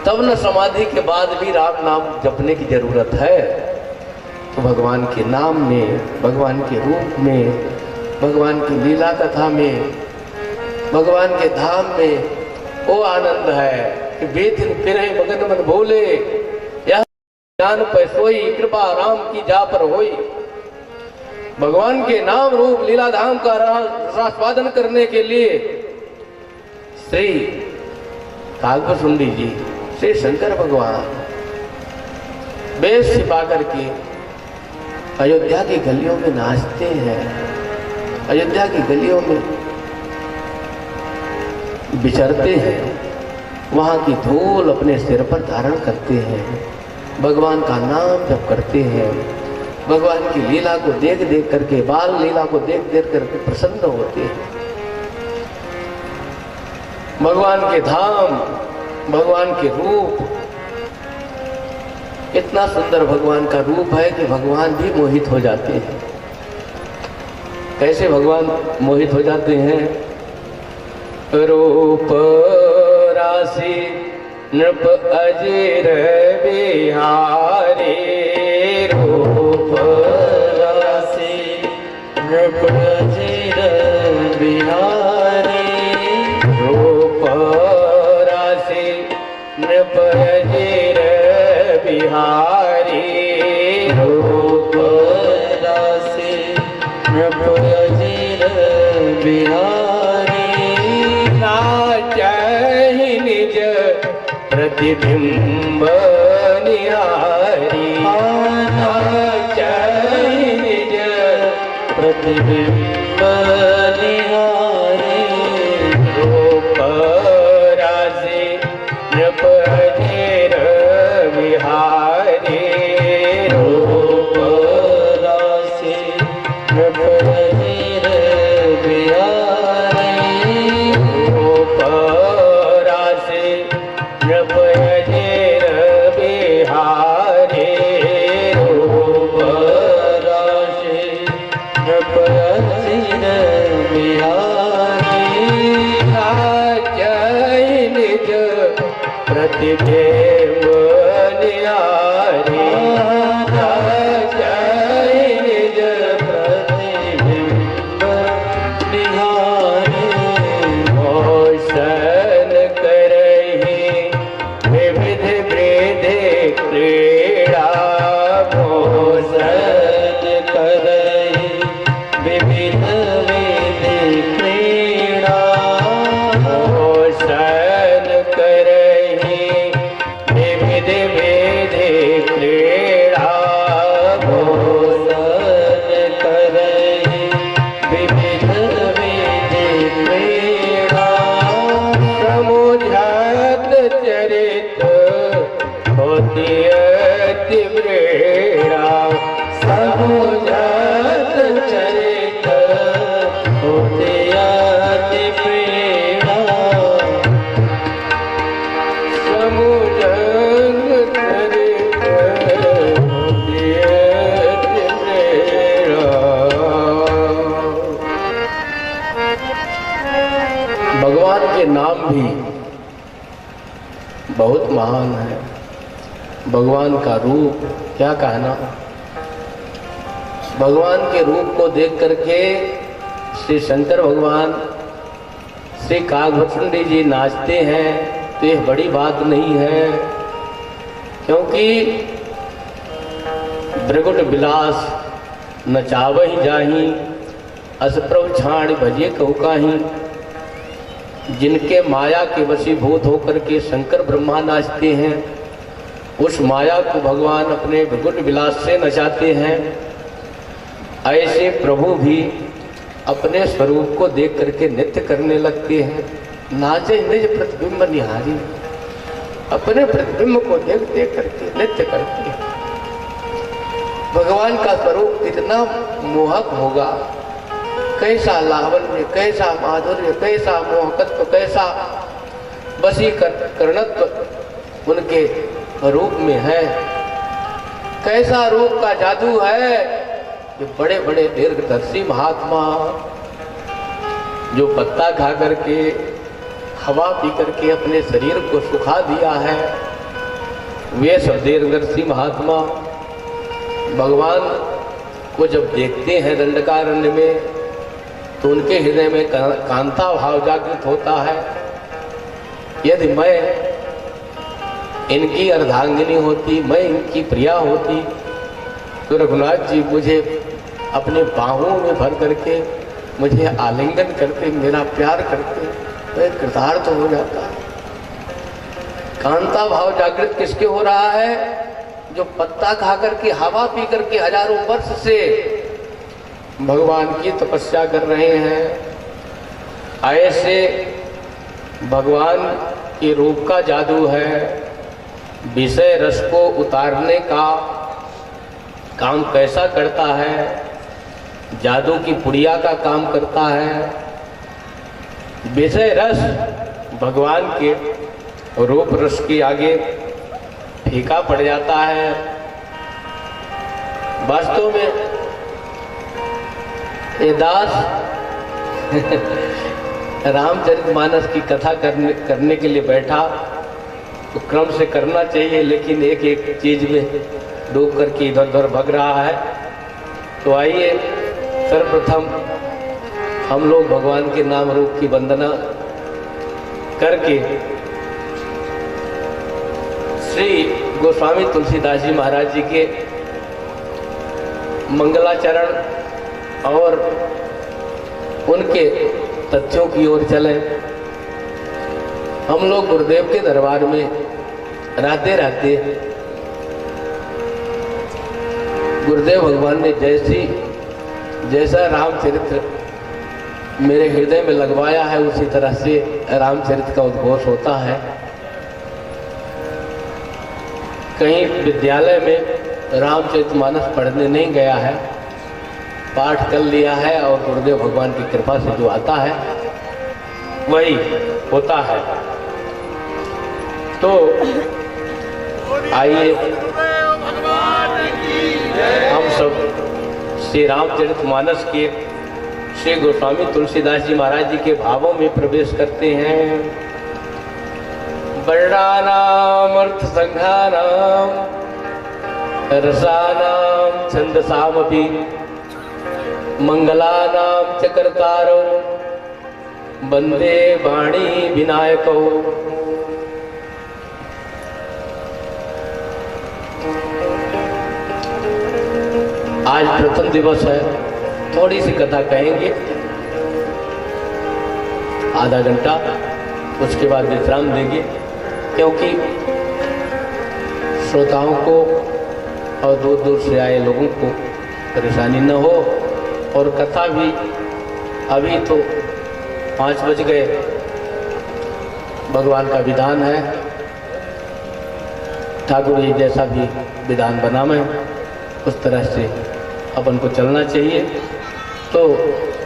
तब न समाधि के बाद भी राम नाम जपने की जरूरत है, तो भगवान के नाम में, भगवान के रूप में, भगवान की लीला कथा में, भगवान के धाम में वो आनंद है कि बेथिन फिरे मगन मन भोले, यह ज्ञान पे सोई कृपा राम की जा पर होई। भगवान के नाम रूप लीला धाम का रसास्वादन करने के लिए श्री काकभुसुंडी जी, श्री शंकर भगवान वेश छिपा करके अयोध्या की गलियों में नाचते हैं, अयोध्या की गलियों में विचरते हैं, वहाँ की धूल अपने सिर पर धारण करते हैं, भगवान का नाम जप करते हैं, भगवान की लीला को देख देख करके, बाल लीला को देख देख करके प्रसन्न होते हैं। भगवान के धाम, भगवान के रूप, इतना सुंदर भगवान का रूप है कि भगवान भी मोहित हो जाते हैं। कैसे भगवान मोहित हो जाते हैं? रूप राशि नृप अजीर बिहारी, रूप राशि नृप अजीर बिहारी, रूप राशि नृप अजीर बिहारी, रूप राशि नृप अजीर बिहारी, नाचहि निज प्रतिबिंब निहारी, नाचहि निज प्रतिबिंब निहारी, रूप राशि नृप अजीर बिहारी, रूप राशि नृप अजीर बिहारी, रूप राशि नृप अजीर होती अति प्रेरणा समुझत चरित होते अति प्रेरणा समुझंग चरित होती अति प्रेरणा। भगवान के नाम भी बहुत महान है। भगवान का रूप क्या कहना। भगवान के रूप को देख करके श्री शंकर भगवान श्री काकभूषुंडी जी नाचते हैं तो यह बड़ी बात नहीं है, क्योंकि भृगुट विलास नचावहि जाहि अस प्रभु छाण भजे कहु काहि। जिनके माया के वशीभूत होकर के शंकर ब्रह्मा नाचते हैं, उस माया को भगवान अपने भृगुट विलास से नचाते हैं। ऐसे प्रभु भी अपने स्वरूप को देख करके नृत्य करने लगते हैं। नाचे निज प्रतिबिंब निहारी, अपने प्रतिबिंब को देख देख करके नृत्य करते हैं। भगवान का स्वरूप कितना मोहक होगा, कैसा लावण्य, कैसा माधुर्य, कैसा मोहकत्व, कैसा वशीकरणत्व उनके रूप में है। कैसा रूप का जादू है। ये बड़े बड़े दीर्घदर्शी महात्मा जो पत्ता खा करके हवा पी करके अपने शरीर को सुखा दिया है, वे सब दीर्घदर्शी महात्मा भगवान को जब देखते हैं दंडकारण्य में तो उनके हृदय में कांता भाव जागृत होता है। यदि मैं इनकी अर्धांगिनी होती, मैं इनकी प्रिया होती, तो रघुनाथ जी मुझे अपने बाहों में भर करके मुझे आलिंगन करते, मेरा प्यार करते, मैं कृतार्थ हो जाता। कांता भाव जागृत किसके हो रहा है? जो पत्ता खा करके हवा पी करके हजारों वर्ष से भगवान की तपस्या कर रहे हैं। ऐसे भगवान के रूप का जादू है। विषय रस को उतारने का काम कैसा करता है? जादू की पुड़िया का काम करता है। विषय रस भगवान के रूप रस के आगे फीका पड़ जाता है। वास्तव में ये दास रामचरितमानस की कथा करने के लिए बैठा तो क्रम से करना चाहिए, लेकिन एक एक चीज में डूब करके इधर उधर भग रहा है। तो आइए सर्वप्रथम हम लोग भगवान के नाम रूप की वंदना करके श्री गोस्वामी तुलसीदास जी महाराज जी के मंगलाचरण और उनके तथ्यों की ओर चलें। हम लोग गुरुदेव के दरबार में रहते रहते गुरुदेव भगवान ने जैसा रामचरित्र मेरे हृदय में लगवाया है, उसी तरह से रामचरित्र का उद्घोष होता है। कहीं विद्यालय में रामचरितमानस पढ़ने नहीं गया है, पाठ कर लिया है और गुरुदेव भगवान की कृपा से जो आता है वही होता है। तो आइए हम सब श्री रामचरितमानस के श्री गोस्वामी तुलसीदास जी महाराज जी के भावों में प्रवेश करते हैं। वर्णानाम अर्थ संघानाम रसानाम छंदसामपि मंगलानाम च कर्तारो वंदे वाणी विनायको। आज प्रथम दिवस है, थोड़ी सी कथा कहेंगे, आधा घंटा, उसके बाद विश्राम देंगे, क्योंकि श्रोताओं को और दूर दूर से आए लोगों को परेशानी न हो। और कथा भी अभी तो 5 बज गए, भगवान का विधान है। ठाकुर जी जैसा भी विधान बना में उस तरह से अपन को चलना चाहिए। तो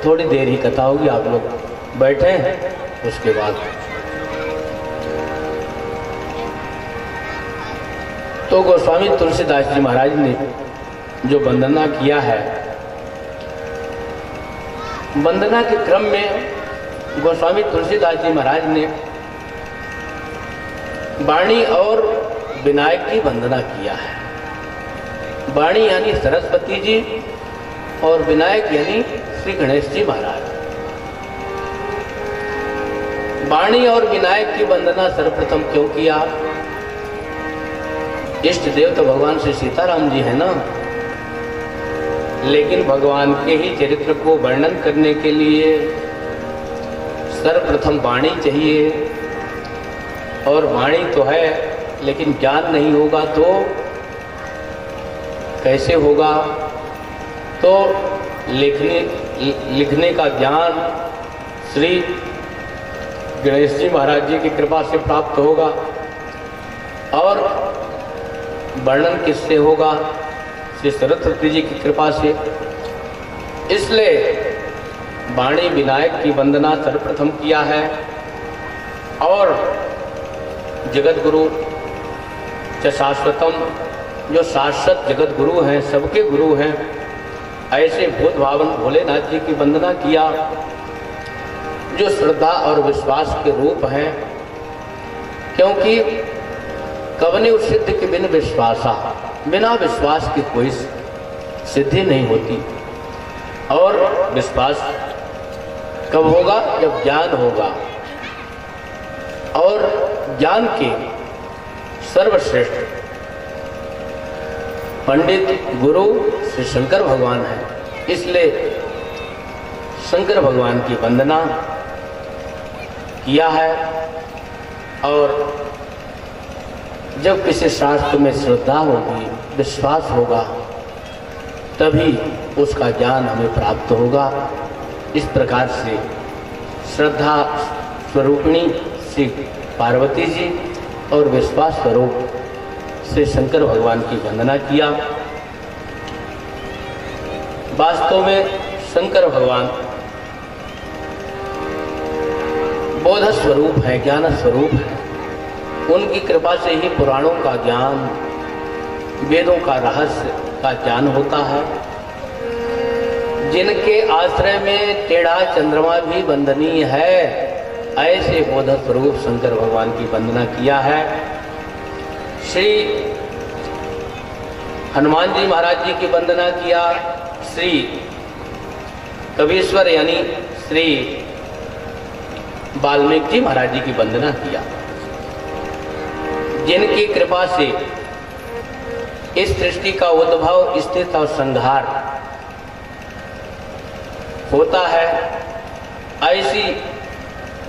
थोड़ी देर ही कथा होगी, आप लोग बैठें। उसके बाद तो गोस्वामी तुलसीदास जी महाराज ने जो वंदना किया है, वंदना के क्रम में गोस्वामी तुलसीदास जी महाराज ने वाणी और विनायक की वंदना किया है। वाणी यानी सरस्वती जी और विनायक यानी श्री गणेश जी महाराज। वाणी और विनायक की वंदना सर्वप्रथम क्यों किया? इष्ट देव तो भगवान श्री सीताराम जी है ना, लेकिन भगवान के ही चरित्र को वर्णन करने के लिए सर्वप्रथम वाणी चाहिए। और वाणी तो है, लेकिन ज्ञान नहीं होगा तो कैसे होगा? तो लिखने का ज्ञान श्री गणेश जी महाराज जी की कृपा से प्राप्त होगा। और वर्णन किससे होगा? श्री सरस्वती जी की कृपा से। इसलिए वाणी विनायक की वंदना सर्वप्रथम किया है। और जगत गुरु च शाश्वतम, जो शाश्वत जगत गुरु हैं, सबके गुरु हैं, ऐसे बोध भावन भोलेनाथ जी की वंदना किया, जो श्रद्धा और विश्वास के रूप हैं। क्योंकि कवने सिद्ध के बिन विश्वासा, बिना विश्वास की कोई सिद्धि नहीं होती। और विश्वास कब होगा? जब ज्ञान होगा। और ज्ञान के सर्वश्रेष्ठ पंडित गुरु श्री शंकर भगवान हैं। इसलिए शंकर भगवान की वंदना किया है। और जब किसी शास्त्र में श्रद्धा होगी, विश्वास होगा, तभी उसका ज्ञान हमें प्राप्त होगा। इस प्रकार से श्रद्धा स्वरूपिणी श्री पार्वती जी और विश्वास स्वरूप श्री शंकर भगवान की वंदना किया। वास्तव में शंकर भगवान बोध स्वरूप है, ज्ञान स्वरूप है। उनकी कृपा से ही पुराणों का ज्ञान, वेदों का रहस्य का ज्ञान होता है। जिनके आश्रय में टेढ़ा चंद्रमा भी वंदनीय है, ऐसे बोध स्वरूप शंकर भगवान की वंदना किया है। श्री हनुमान जी महाराज जी की वंदना किया। श्री कबीश्वर यानी श्री वाल्मीकि जी महाराज जी की वंदना किया, जिनकी कृपा से इस सृष्टि का उद्भव, स्थिति और संहार होता है। ऐसी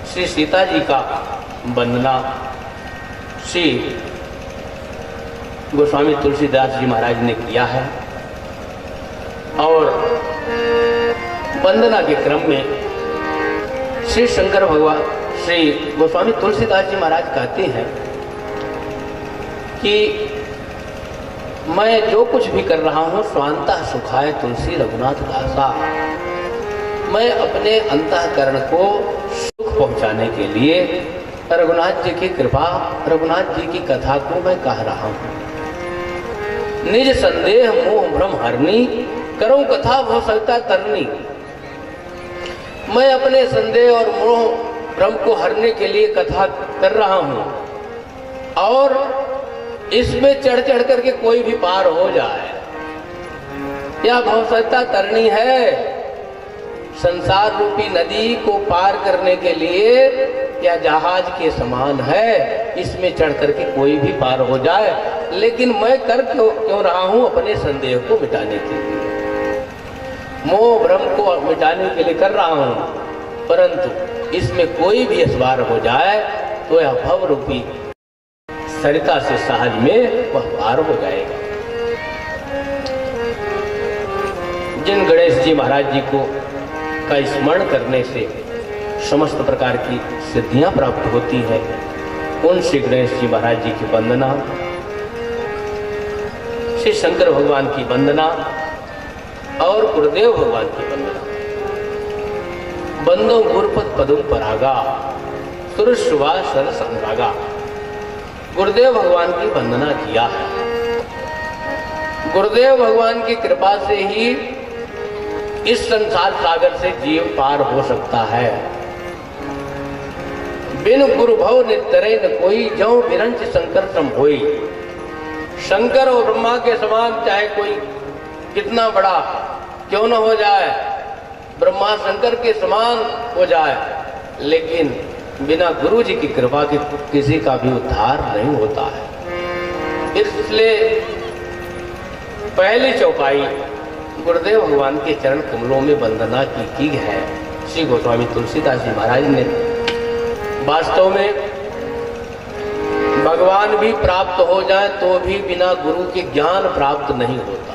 श्री सीता जी का वंदना श्री गोस्वामी तुलसीदास जी महाराज ने किया है। और वंदना के क्रम में श्री शंकर भगवान, श्री गोस्वामी तुलसीदास जी महाराज कहते हैं कि मैं जो कुछ भी कर रहा हूँ स्वांतः सुखाय तुलसी रघुनाथ दासा। मैं अपने अंतःकरण को सुख पहुंचाने के लिए रघुनाथ जी की कृपा, रघुनाथ जी की कथा को मैं कह रहा हूँ। निज संदेह मोह भ्रम हरनी, करूं कथा भव सकता तरनी। मैं अपने संदेह और मोह भ्रम को हरने के लिए कथा कर रहा हूँ। और इसमें चढ़ चढ़ करके कोई भी पार हो जाए, यह भवसत्ता तरनी है। संसार रूपी नदी को पार करने के लिए यह जहाज के समान है, इसमें चढ़ करके कोई भी पार हो जाए। लेकिन मैं कर क्यों रहा हूं? अपने संदेह को मिटाने के लिए, मोह भ्रम को मिटाने के लिए कर रहा हूं। परंतु इसमें कोई भी असवार हो जाए तो यह भव रूपी सरिता से सहज में वह पार हो जाएगा। जिन गणेश जी महाराज जी को का स्मरण करने से समस्त प्रकार की सिद्धियां प्राप्त होती है, उन श्री गणेश जी महाराज जी की वंदना श्री शंकर भगवान की वंदना और गुरुदेव भगवान की वंदना। बंदो गुरुपद पदुम परागा सुरश्रुवा सर संरागा। गुरुदेव भगवान की वंदना किया है। गुरुदेव भगवान की कृपा से ही इस संसार सागर से जीव पार हो सकता है। बिन गुरु भव नितरे न कोई, जौ विरंच शंकर सम होई। शंकर और ब्रह्मा के समान चाहे कोई कितना बड़ा क्यों न हो जाए, ब्रह्मा शंकर के समान हो जाए, लेकिन बिना गुरु जी की कृपा के किसी का भी उद्धार नहीं होता है। इसलिए पहली चौपाई गुरुदेव भगवान के चरण कमलों में वंदना की है श्री गोस्वामी तुलसीदास जी महाराज ने। वास्तव में भगवान भी प्राप्त हो जाए तो भी बिना गुरु के ज्ञान प्राप्त नहीं होता,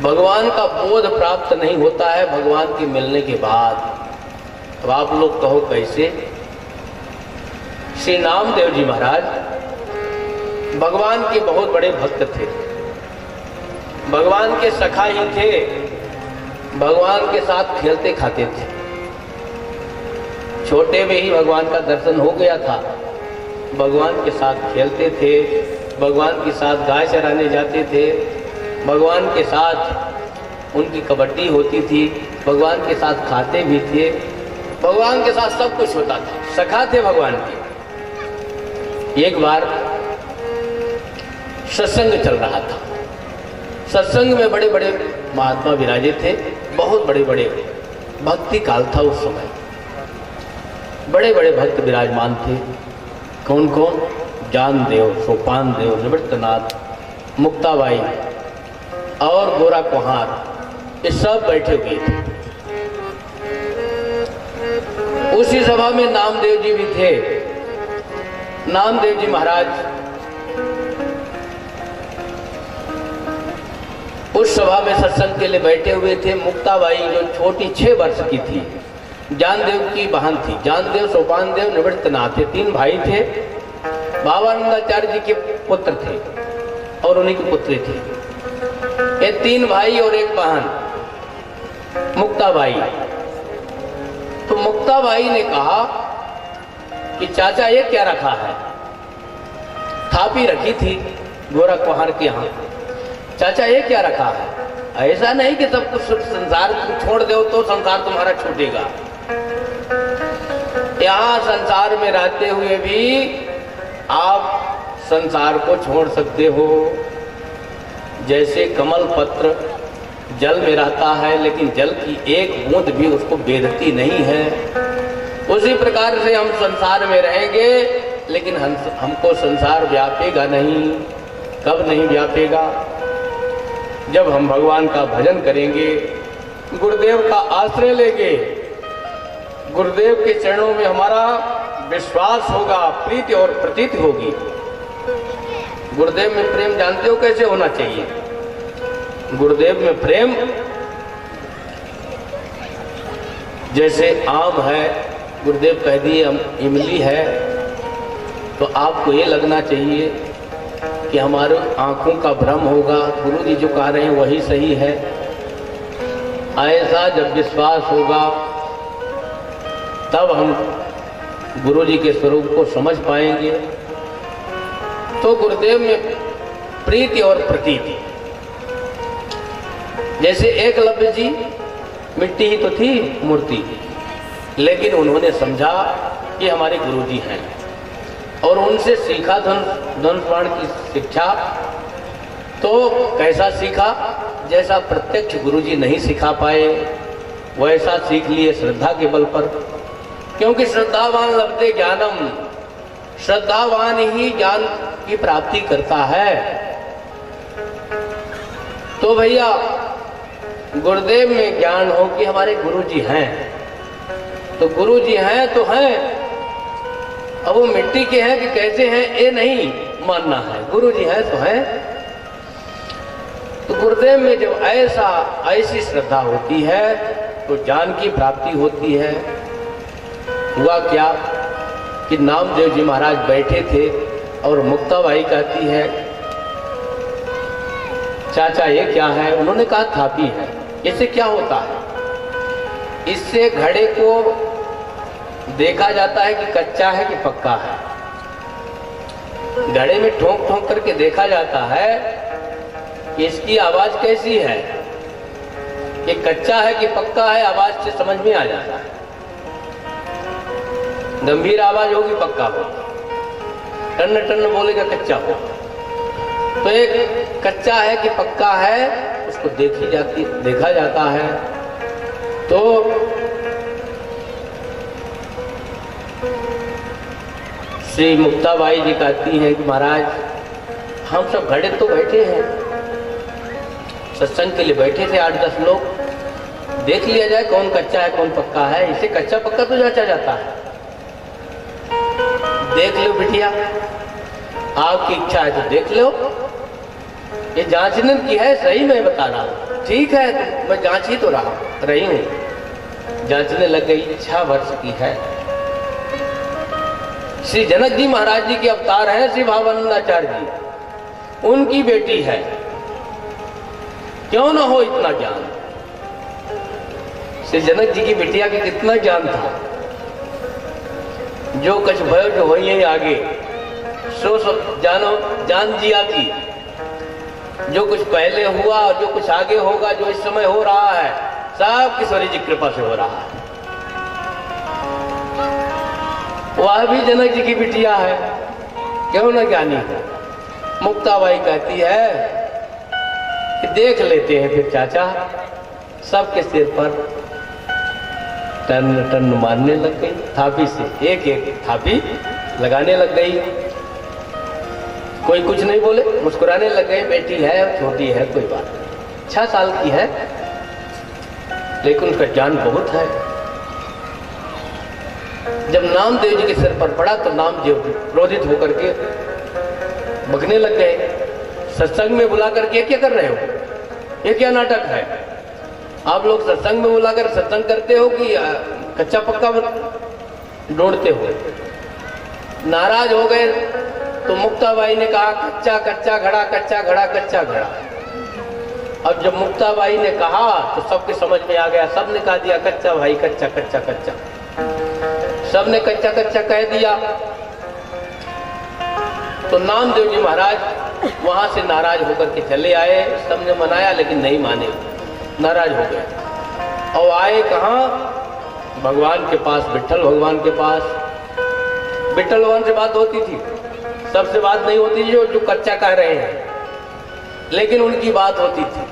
भगवान का बोध प्राप्त नहीं होता है भगवान के मिलने के बाद। अब आप लोग कहो कैसे? श्री नामदेव जी महाराज भगवान के बहुत बड़े भक्त थे, भगवान के सखा ही थे, भगवान के साथ खेलते खाते थे। छोटे में ही भगवान का दर्शन हो गया था, भगवान के साथ खेलते थे, भगवान के साथ गाय चराने जाते थे, भगवान के साथ उनकी कबड्डी होती थी, भगवान के साथ खाते भी थे, भगवान के साथ सब कुछ होता था, सखा थे भगवान के। एक बार सत्संग चल रहा था, सत्संग में बड़े बड़े महात्मा विराजे थे, बहुत बड़े बड़े भक्ति काल था उस समय, बड़े बड़े भक्त विराजमान थे। कौन कौन? जानदेव, सोपान देव, निवृत्तनाथ, मुक्ताबाई और गोरा कुहार, ये सब बैठे हुए थे। उसी सभा में नामदेव जी भी थे। नामदेव जी महाराज उस सभा में सत्संग के लिए बैठे हुए थे। मुक्ताबाई जो छोटी 6 वर्ष की थी, जानदेव की बहन थी, जानदेव, सोपान देव, निवृत्तनाथ, 3 भाई थे। बाबानंदाचार्य जी के पुत्र थे और उन्हीं की पुत्री थी। ये 3 भाई और 1 बहन मुक्ताबाई। तो मुक्ताबाई ने कहा कि चाचा ये क्या रखा है? थापी रखी थी गोरा कुहार के यहाँ। चाचा ये क्या रखा है? ऐसा नहीं कि सब कुछ संसार को छोड़ दो तो संसार तुम्हारा छूटेगा। यहाँ संसार में रहते हुए भी आप संसार को छोड़ सकते हो। जैसे कमल पत्र जल में रहता है लेकिन जल की एक बूंद भी उसको बेधती नहीं है, उसी प्रकार से हम संसार में रहेंगे लेकिन हमको संसार व्यापेगा नहीं। कब नहीं व्यापेगा? जब हम भगवान का भजन करेंगे, गुरुदेव का आश्रय लेंगे, गुरुदेव के चरणों में हमारा विश्वास होगा, प्रीति और प्रतीति होगी। गुरुदेव में प्रेम जानते हो कैसे होना चाहिए? गुरुदेव में प्रेम जैसे आम है, गुरुदेव कह दिए इमली है, तो आपको ये लगना चाहिए कि हमारे आंखों का भ्रम होगा, गुरु जी जो कह रहे हैं वही सही है। ऐसा जब विश्वास होगा तब हम गुरु जी के स्वरूप को समझ पाएंगे। तो गुरुदेव में प्रीति और प्रतीति, जैसे एकलव्य जी मिट्टी ही तो थी मूर्ति, लेकिन उन्होंने समझा कि हमारे गुरु जी हैं और उनसे सीखा धनुष बाण की शिक्षा। तो कैसा सीखा? जैसा प्रत्यक्ष गुरु जी नहीं सिखा पाए वैसा सीख लिए श्रद्धा के बल पर, क्योंकि श्रद्धावान लभते ज्ञानम, श्रद्धावान ही ज्ञान की प्राप्ति करता है। तो भैया गुरुदेव में ज्ञान हो कि हमारे गुरु जी हैं, तो गुरु जी हैं तो हैं, अब वो मिट्टी के हैं कि कैसे हैं ये नहीं मानना है, गुरु जी हैं तो हैं। तो गुरुदेव में जब ऐसी श्रद्धा होती है तो ज्ञान की प्राप्ति होती है। हुआ क्या कि नामदेव जी महाराज बैठे थे और मुक्ताबाई कहती है चाचा ये क्या है? उन्होंने कहा थापी है। इससे क्या होता है? इससे घड़े को देखा जाता है कि कच्चा है कि पक्का है। घड़े में ठोंक ठोंक करके देखा जाता है कि इसकी आवाज कैसी है, ये कच्चा है कि पक्का है। आवाज से समझ में आ जाता है। गंभीर आवाज होगी पक्का होगा, टन टन बोलेगा कच्चा होगा। तो एक कच्चा है कि पक्का है, उसको देखा जाता है। तो श्री मुक्ताबाई जी कहती हैं कि महाराज हम सब घड़े तो बैठे हैं, सत्संग के लिए बैठे थे 8-10 लोग, देख लिया जाए कौन कच्चा है कौन पक्का है। इसे कच्चा पक्का तो जांचा जाता है। देख लो बिटिया, आपकी इच्छा है तो देख लो। ये जांचने की है, सही मैं बता रहा हूँ। ठीक है, तो मैं जांच ही तो रही हूँ। जांचने लग गई। 6 वर्ष की है। श्री जनक जी महाराज जी के अवतार हैं श्री भावानंदाचार्य जी, उनकी बेटी है। क्यों ना हो इतना ज्ञान? श्री जनक जी की बिटिया के कितना ज्ञान था। जो कुछ भयो जो वही आगे सो सब जान जिया थी। जो कुछ पहले हुआ और जो कुछ आगे होगा, जो इस समय हो रहा है, सब ईश्वरी जी कृपा से हो रहा है। वह भी जनक जी की बिटिया है, क्यों ना ज्ञानी है। मुक्ताबाई कहती है कि देख लेते हैं फिर चाचा। सबके सिर पर टन टन मारने लग गई थापी से, एक एक थापी लगाने लग गई। कोई कुछ नहीं बोले, मुस्कुराने लग गए। बेटी है, छोटी है, कोई बात नहीं, 6 साल की है, लेकिन उसका ज्ञान बहुत है। जब नामदेव जी के सिर पर पड़ा तो नामदेव क्रोधित होकर के बकने लग गए। सत्संग में बुला करके क्या कर रहे हो? ये क्या नाटक है? आप लोग सत्संग में बुलाकर सत्संग करते हो कि कच्चा पक्का ढूंढते हो? नाराज हो गए तो मुक्ताबाई ने कहा कच्चा कच्चा घड़ा, कच्चा घड़ा, कच्चा घड़ा। अब जब मुक्ताबाई ने कहा तो सबके समझ में आ गया। सबने कहा दिया कच्चा भाई, कच्चा कच्चा कच्चा। सबने कच्चा कच्चा कह दिया। तो नामदेव जी महाराज वहां से नाराज होकर के चले आए। सबने मनाया लेकिन नहीं माने, नाराज हो गए। और आए कहाँ? भगवान के पास, विट्ठल भगवान के पास। विट्ठल भगवान से बात होती थी, सबसे बात नहीं होती जो कच्चा कह रहे हैं, लेकिन उनकी बात होती थी।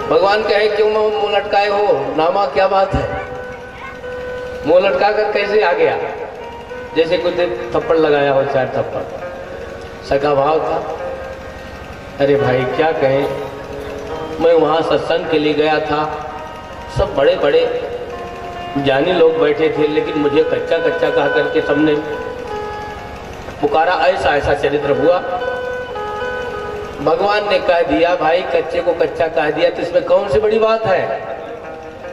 भगवान कहे क्यों मुंह लटकाए हो? नामा क्या बात है? मुंह लटका कर कैसे आ गया? जैसे कुछ थप्पड़ लगाया हो, 4 थप्पड़। सका भाव था। अरे भाई क्या कहें, मैं वहाँ सत्संग के लिए गया था, सब बड़े बड़े ज्ञानी लोग बैठे थे, लेकिन मुझे कच्चा कच्चा कहा करके सबने पुकारा। ऐसा ऐसा चरित्र हुआ। भगवान ने कह दिया भाई कच्चे को कच्चा कह दिया तो इसमें कौन सी बड़ी बात है?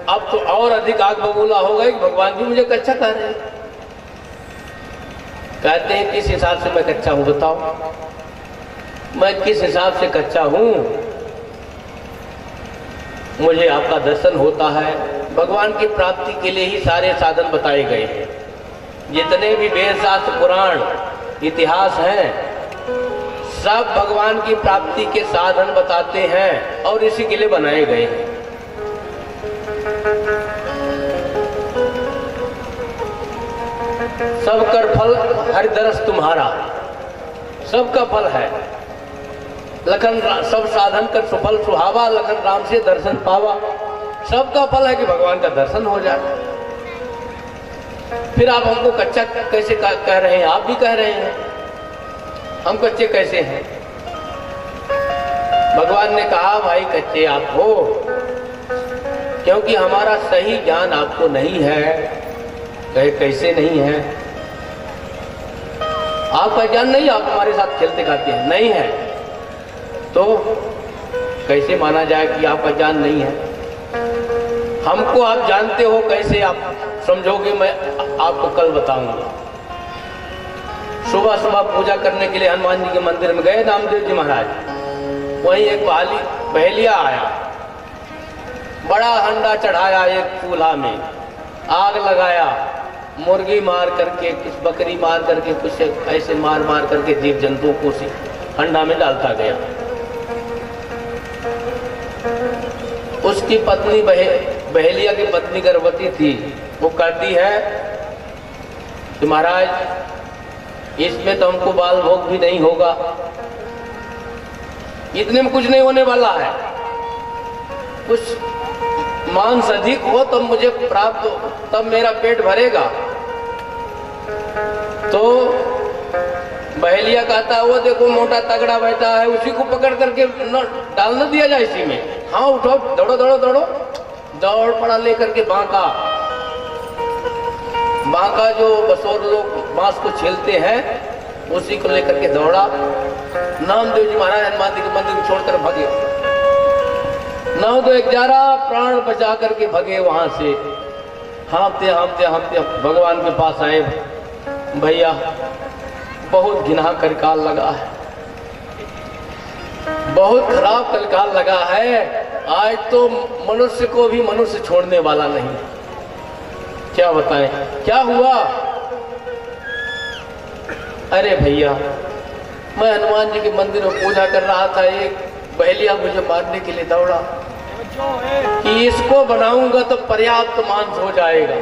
अब तो और अधिक आग बबूला हो गई। भगवान भी मुझे कच्चा कह रहे हैं। कहते हैं किस हिसाब से मैं कच्चा हूं बताओ? मैं किस हिसाब से कच्चा हूं? मुझे आपका दर्शन होता है। भगवान की प्राप्ति के लिए ही सारे साधन बताए गए हैं। जितने भी वेद शास्त्र पुराण इतिहास हैं, सब भगवान की प्राप्ति के साधन बताते हैं और इसी के लिए बनाए गए हैं। सब कर फल हरिदरस तुम्हारा, सबका फल है। लखन सब साधन कर सुफल सुहावा, लखन राम से दर्शन पावा। सबका फल है कि भगवान का दर्शन हो जाए। फिर आप हमको कच्चा कैसे कह रहे हैं? आप भी कह रहे हैं हम कच्चे कैसे हैं? भगवान ने कहा भाई कच्चे आप हो, क्योंकि हमारा सही ज्ञान आपको नहीं है। कहे कैसे नहीं है? आपका ज्ञान नहीं, आप हमारे साथ खेलते खाते हैं, नहीं है तो कैसे माना जाए कि आपका ज्ञान नहीं है? हमको आप जानते हो, कैसे आप समझोगे? मैं आपको कल बताऊंगा। सुबह सुबह पूजा करने के लिए हनुमान जी के मंदिर में गए नामदेव जी महाराज। वहीं एक बहेलिया आया, बड़ा हंडा चढ़ाया एक चूल्हा में, आग लगाया, मुर्गी मार करके, कुछ बकरी मार करके, कुछ ऐसे मार मार करके जीव जंतुओं को उसी हंडा में डालता गया। उसकी पत्नी बहेलिया की पत्नी गर्भवती थी। वो कहती है कि महाराज इसमें तो हमको बाल भोग भी नहीं होगा, इतने में कुछ नहीं होने वाला है, कुछ मांस अधिक हो तब मुझे प्राप्त हो, तब मेरा पेट भरेगा। तो बहेलिया कहता है वो देखो मोटा तगड़ा बैठा है, उसी को पकड़ करके डाल न दिया जाए इसी में। हाँ उठो, दौड़ो दौड़ो दौड़ो, दौड़ पड़ा लेकर के बांका जो बसोर लोग बांस को छीलते हैं उसी को लेकर के दौड़ा। नामदेव जी महाराज हनुमान जी के मंदिर को छोड़कर भागे। नामदेव एक जारा प्राण बचा करके भगे वहां से। हाँफते हाँफते हाँफते भगवान के पास आए। भैया बहुत घिना कलकाल लगा है, बहुत खराब कलकाल लगा है, आज तो मनुष्य को भी मनुष्य छोड़ने वाला नहीं। क्या बताएं क्या हुआ? अरे भैया मैं हनुमान जी के मंदिर में पूजा कर रहा था, एक बहेलिया मुझे मारने के लिए दौड़ा कि इसको बनाऊंगा तो पर्याप्त मांस हो जाएगा।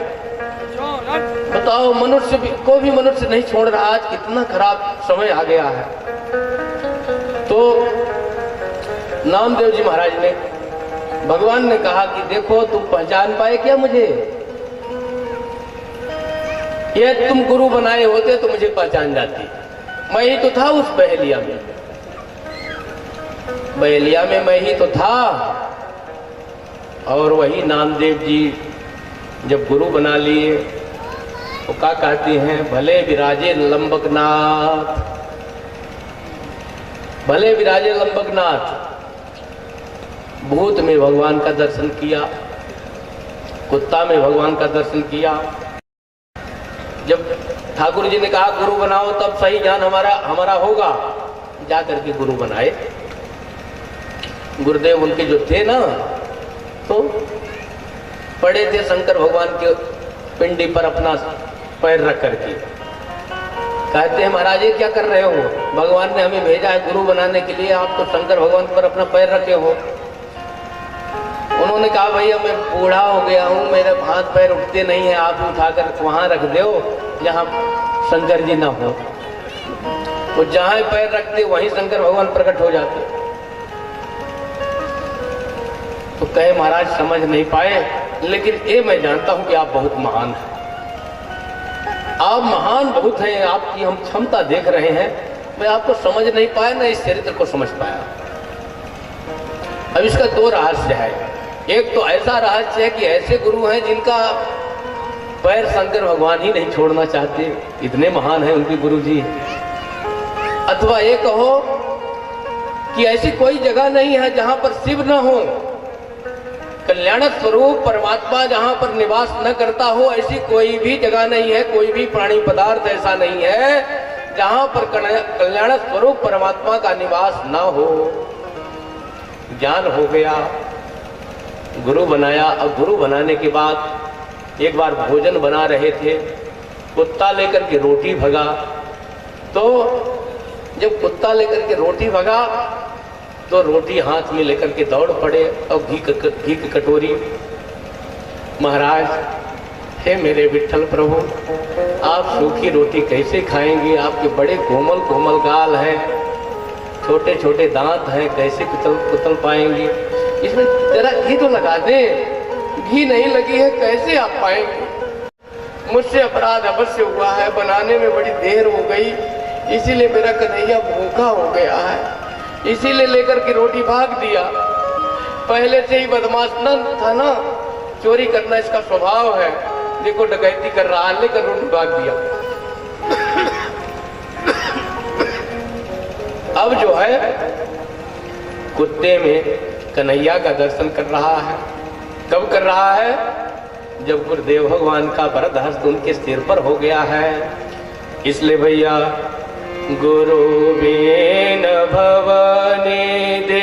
बताओ मनुष्य को भी मनुष्य नहीं छोड़ रहा, आज कितना खराब समय आ गया है। तो नामदेव जी महाराज ने, भगवान ने कहा कि देखो तुम पहचान पाए क्या मुझे? ये तुम गुरु बनाए होते तो मुझे पहचान जाती। मैं ही तो था उस बहेलिया में, बहेलिया में मैं ही तो था। और वही नामदेव जी जब गुरु बना लिए तो क्या कहती हैं? भले विराजे लंबकनाथ, भले विराजे लंबकनाथ। भूत में भगवान का दर्शन किया, कुत्ता में भगवान का दर्शन किया। जब ठाकुर जी ने कहा गुरु बनाओ तब सही ज्ञान हमारा होगा, जा करके गुरु बनाए। गुरुदेव उनके जो थे ना, तो पड़े थे शंकर भगवान के पिंडी पर अपना पैर रख करके। कहते हैं महाराज ये क्या कर रहे हो? भगवान ने हमें भेजा है गुरु बनाने के लिए, आप तो शंकर भगवान पर अपना पैर रखे हो। उन्होंने कहा भैया मैं बूढ़ा हो गया हूँ, मेरे हाथ पैर उठते नहीं है, आप उठाकर वहां रख दो जहाँ शंकर जी ना हो। तो जहां पैर रखते वहीं शंकर भगवान प्रकट हो जाते। तो कहे महाराज समझ नहीं पाए, लेकिन ये मैं जानता हूं कि आप बहुत महान हैं, आप महान बहुत हैं, आपकी हम क्षमता देख रहे हैं। मैं आपको समझ नहीं पाया, ना इस चरित्र को समझ पाया। अब इसका दो रहस्य है। एक तो ऐसा रहस्य है कि ऐसे गुरु हैं जिनका पैर शंकर भगवान ही नहीं छोड़ना चाहते, इतने महान हैं उनके गुरु जी। अथवा ये कहो कि ऐसी कोई जगह नहीं है जहां पर शिव न हो, कल्याण स्वरूप परमात्मा जहां पर निवास न करता हो, ऐसी कोई भी जगह नहीं है, कोई भी प्राणी पदार्थ ऐसा नहीं है जहां पर कल्याण स्वरूप परमात्मा का निवास न हो। ज्ञान हो गया, गुरु बनाया। अब गुरु बनाने के बाद एक बार भोजन बना रहे थे, कुत्ता लेकर के रोटी भगा। तो जब कुत्ता लेकर के रोटी भगा तो रोटी हाथ में लेकर के दौड़ पड़े और घी की कटोरी। महाराज हे मेरे विठ्ठल प्रभु, आप सूखी रोटी कैसे खाएंगे? आपके बड़े कोमल कोमल गाल हैं, छोटे छोटे दांत हैं, कैसे कुतल पाएंगे? इसमें जरा घी तो लगा दे। घी नहीं लगी है, कैसे आप पाएंगे? मुझसे अपराध अवश्य हुआ है, बनाने में बड़ी देर हो गई, इसीलिए मेरा कन्हैया भूखा हो गया है, इसीलिए लेकर के रोटी भाग दिया। पहले से ही बदमाश न था ना, चोरी करना इसका स्वभाव है। देखो डकैती कर रहा है, लेकर रोटी भाग दिया। अब जो है कुत्ते में कन्हैया का दर्शन कर रहा है। कब कर रहा है? जब गुरुदेव भगवान का वरद हस्त उनके सिर पर हो गया है। इसलिए भैया गुरु बिन भवनिधि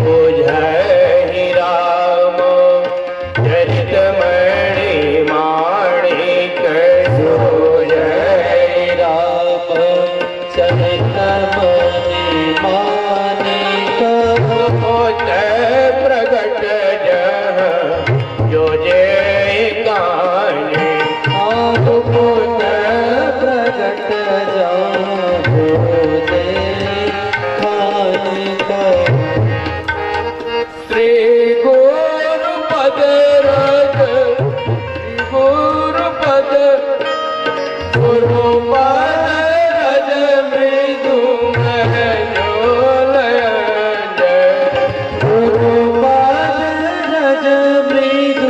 सूझहि राम चरितमणि माणिक सूझहि राम चरितमणि माणिक होत प्रगट जह जो जे काने होत प्रगट जाहु जे खानिक श्री गुरुपद रज गुरुपद गुरुपद रज मृदु गुरुपद रज मृदु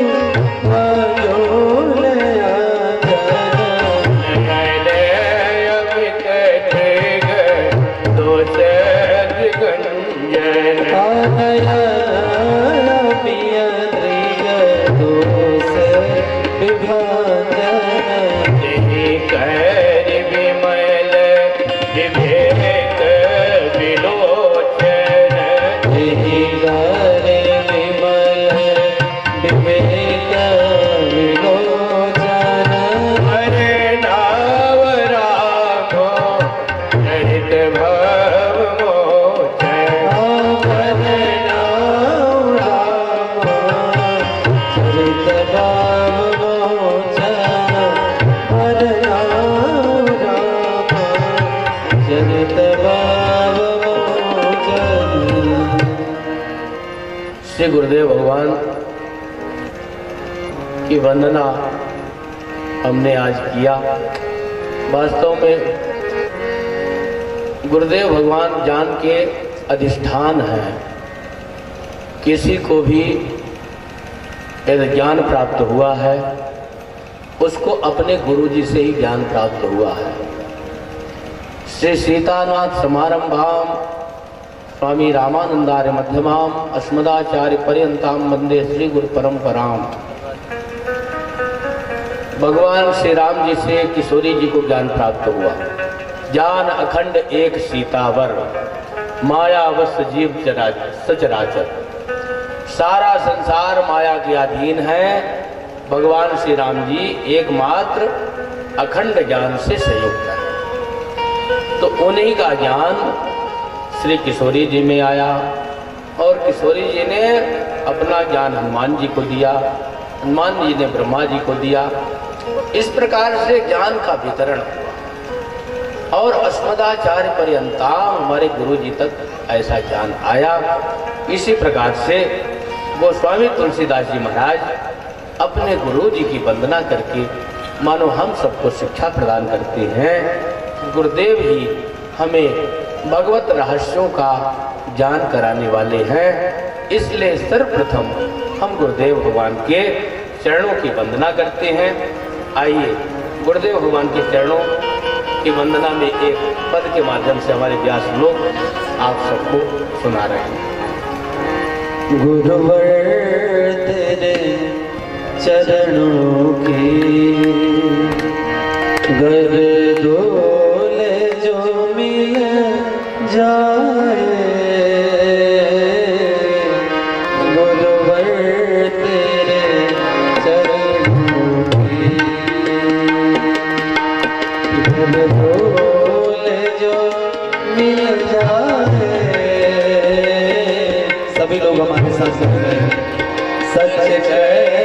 श्री गुरुदेव भगवान की वंदना हमने आज किया। वास्तव में गुरुदेव भगवान ज्ञान के अधिष्ठान हैं। किसी को भी यदि ज्ञान प्राप्त हुआ है उसको अपने गुरुजी से ही ज्ञान प्राप्त हुआ है। श्री सीतानाथ समारंभाम स्वामी रामानंदार्य मध्यमाम अस्मदाचार्य पर्यंताम वंदे श्री गुरु परंपराम। भगवान श्री राम जी से किशोरी जी को ज्ञान प्राप्त हुआ। ज्ञान अखंड एक सीतावर माया वश जीव सचराचर। सारा संसार माया के अधीन है। भगवान श्री राम जी एकमात्र अखंड ज्ञान से संयुक्त है। तो उन्हीं का ज्ञान श्री किशोरी जी में आया और किशोरी जी ने अपना ज्ञान हनुमान जी को दिया, हनुमान जी ने ब्रह्मा जी को दिया। इस प्रकार से ज्ञान का वितरण हुआ और अस्मदाचार्य पर्यंताम हमारे गुरु जी तक ऐसा ज्ञान आया। इसी प्रकार से गोस्वामी तुलसीदास जी महाराज अपने गुरु जी की वंदना करके मानो हम सबको शिक्षा प्रदान करते हैं। गुरुदेव ही हमें भगवत रहस्यों का ज्ञान कराने वाले हैं। इसलिए सर्वप्रथम हम गुरुदेव भगवान के चरणों की वंदना करते हैं। आइए गुरुदेव भगवान के चरणों की वंदना में एक पद के माध्यम से हमारे व्यास लोग आप सबको सुना रहे हैं। गुरुवर तेरे चरणों की गर डोले जो मिल जाए, गुरुवर तेरे चरणों की गर डोले जो मिल जाए। सभी लोग हमारे साथ सुन रहे हैं। सच तेरे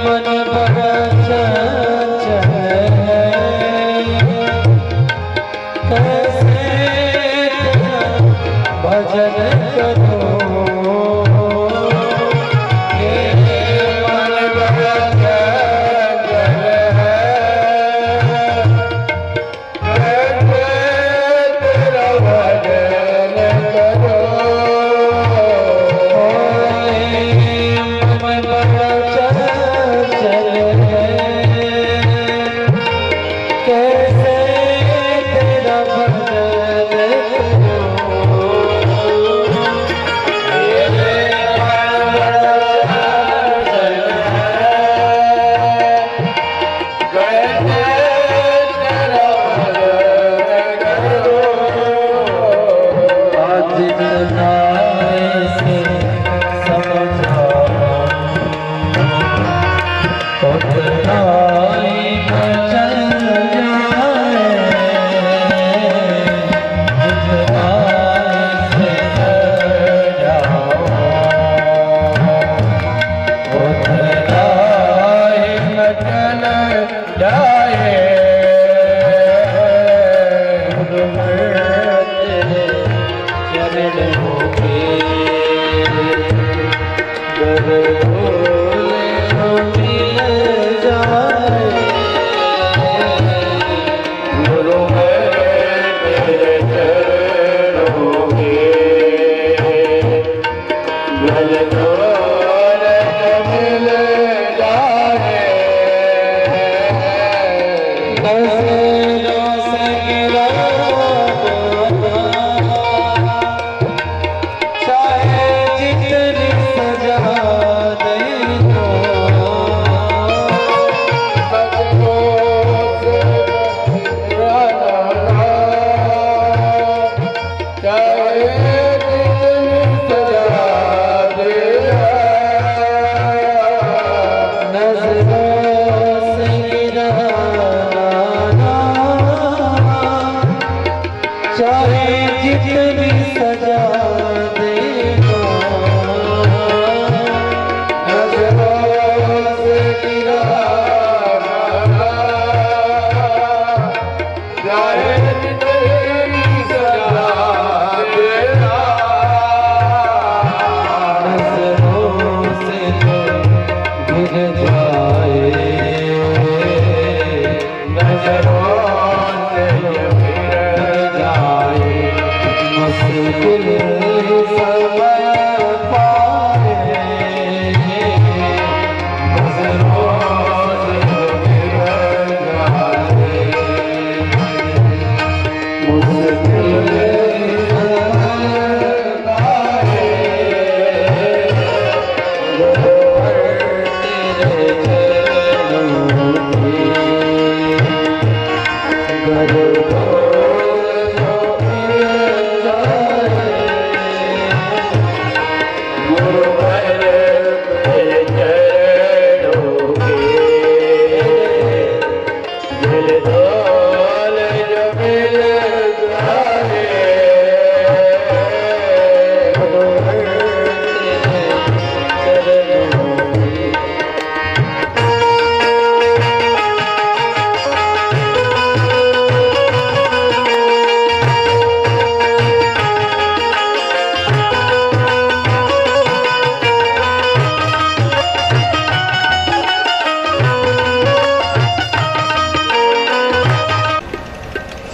मन बड़ा चंचल कैसे तेरा भजन करूं मन बड़ा चंचल कैसे तेरा भजन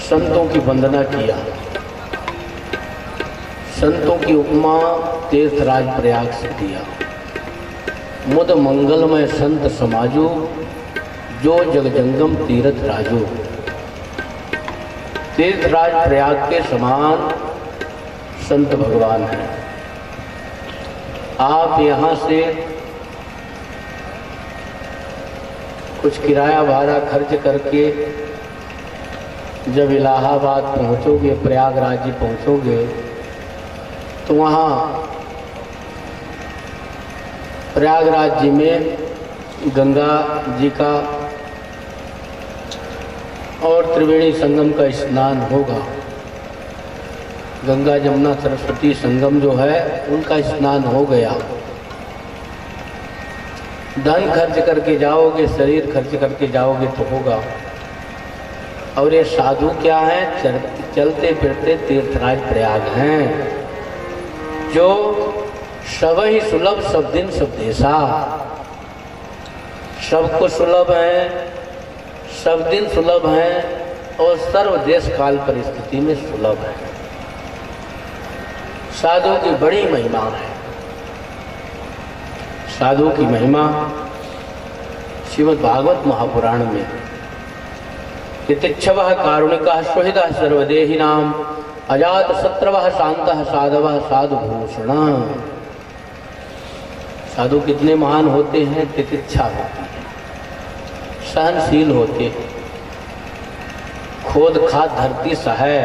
संतों की वंदना किया। संतों की उपमा तीर्थराज प्रयाग से दिया। मुद मंगलमय संत समाजो, जो जगजंगम तीर्थ राजो। तीर्थराज प्रयाग के समान संत भगवान हैं। आप यहाँ से कुछ किराया भाड़ा खर्च करके जब इलाहाबाद पहुँचोगे, प्रयागराज जी पहुँचोगे, तो वहाँ प्रयागराज जी में गंगा जी का और त्रिवेणी संगम का स्नान होगा। गंगा जमुना सरस्वती संगम जो है उनका स्नान हो गया। धन खर्च करके जाओगे, शरीर खर्च करके जाओगे तो होगा। और ये साधु क्या है? चलते फिरते तीर्थराज प्रयाग हैं, जो सब ही सुलभ सब दिन सब देशा, सबको सुलभ है, सब दिन सुलभ है और सर्व देश काल परिस्थिति में सुलभ है। साधु की बड़ी महिमा है। साधु की महिमा श्रीमद् भागवत महापुराण में तितिक्षवः कारुणिकः स्वहितः सर्वदेहिनां अजात शत्रवः शांतः साधवः साधुभूषण। साधु कितने महान होते हैं? तितिक्षा होती है, सहनशील होते हैं, खोद खाद धरती सहे,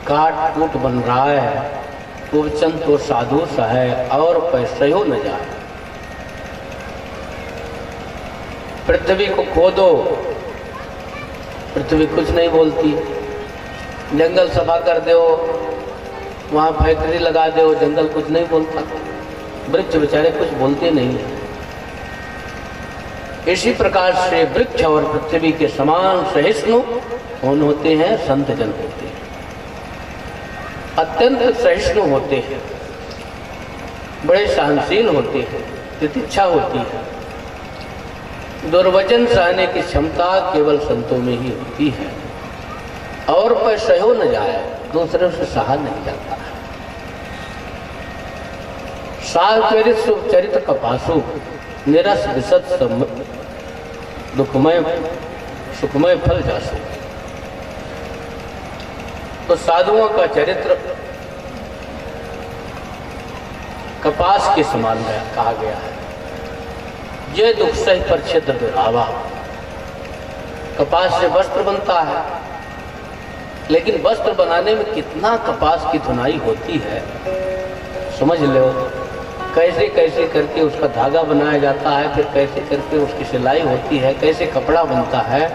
काट कूट बन रहा है, कुवचन तो साधु सहे और पैसे हो न जाए। पृथ्वी को खोदो, पृथ्वी कुछ नहीं बोलती। जंगल सफा कर दो, वहाँ फैक्ट्री लगा दो, जंगल कुछ नहीं बोलता। वृक्ष बेचारे कुछ बोलते नहीं हैं। इसी प्रकार से वृक्ष और पृथ्वी के समान सहिष्णु कौन होते हैं? संत जन होते हैं, अत्यंत सहिष्णु होते हैं, बड़े सहनशील होते हैं, तितिक्षा होती है। दुर्वचन सहने की क्षमता केवल संतों में ही होती है और पर सहो न जाए, दूसरों से सहा नहीं जाता है। साचरित सुचरित कपासु निरस विसत दुखमय सुखमय फल जासु। तो साधुओं का चरित्र कपास के समान कहा गया है। ये दुख सही पर छिद्र दुरावा। कपास से वस्त्र बनता है, लेकिन वस्त्र बनाने में कितना कपास की धुनाई होती है समझ लो। कैसे कैसे करके उसका धागा बनाया जाता है, फिर कैसे करके उसकी सिलाई होती है, कैसे कपड़ा बनता है।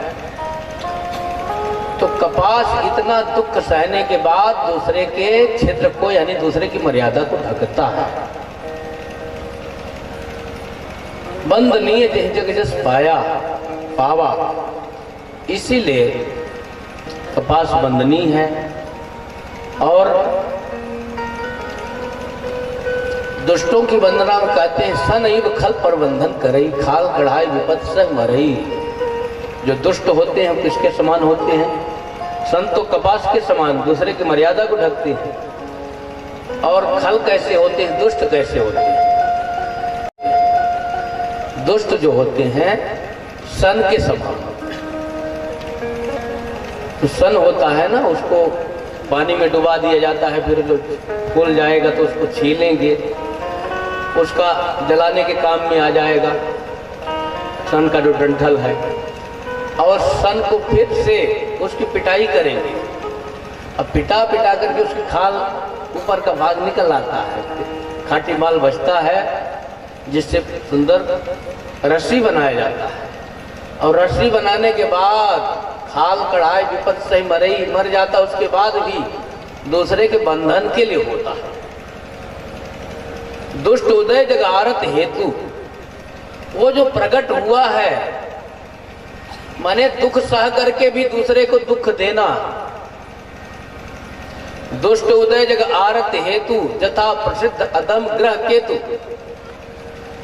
तो कपास इतना दुख सहने के बाद दूसरे के क्षेत्र को यानी दूसरे की मर्यादा को ढकता है। बंदनीय जह जग जस पाया पावा, इसीलिए कपास बंदनीय है। और दुष्टों की वंदना में कहते हैं सन इव खल पर बंधन करई, खाल कढ़ाई विपत सह मरई। जो दुष्ट होते हैं किसके समान होते हैं? संत तो कपास के समान दूसरे की मर्यादा को ढकते हैं। और खल कैसे होते हैं? दुष्ट कैसे होते हैं? दुष्ट जो होते हैं सन के समान। तो सन होता है ना, उसको पानी में डुबा दिया जाता है, फिर जो फूल जाएगा तो उसको छीलेंगे, उसका जलाने के काम में आ जाएगा सन का जो डंठल है। और सन को फिर से उसकी पिटाई करेंगे। अब पिटा पिटा करके उसकी खाल ऊपर का भाग निकल आता है, खाटी माल बचता है, जिससे सुंदर रस्सी बनाया जाता है। और रस्सी बनाने के बाद खाल कढ़ाई विपत से मरई मर जाता, उसके बाद भी दूसरे के बंधन के लिए होता है। दुष्ट उदय जगारत हेतु, वो जो प्रकट हुआ है माने दुख सह करके भी दूसरे को दुख देना। दुष्ट उदय जग आरत हेतु जथा प्रसिद्ध अदम ग्रह केतु।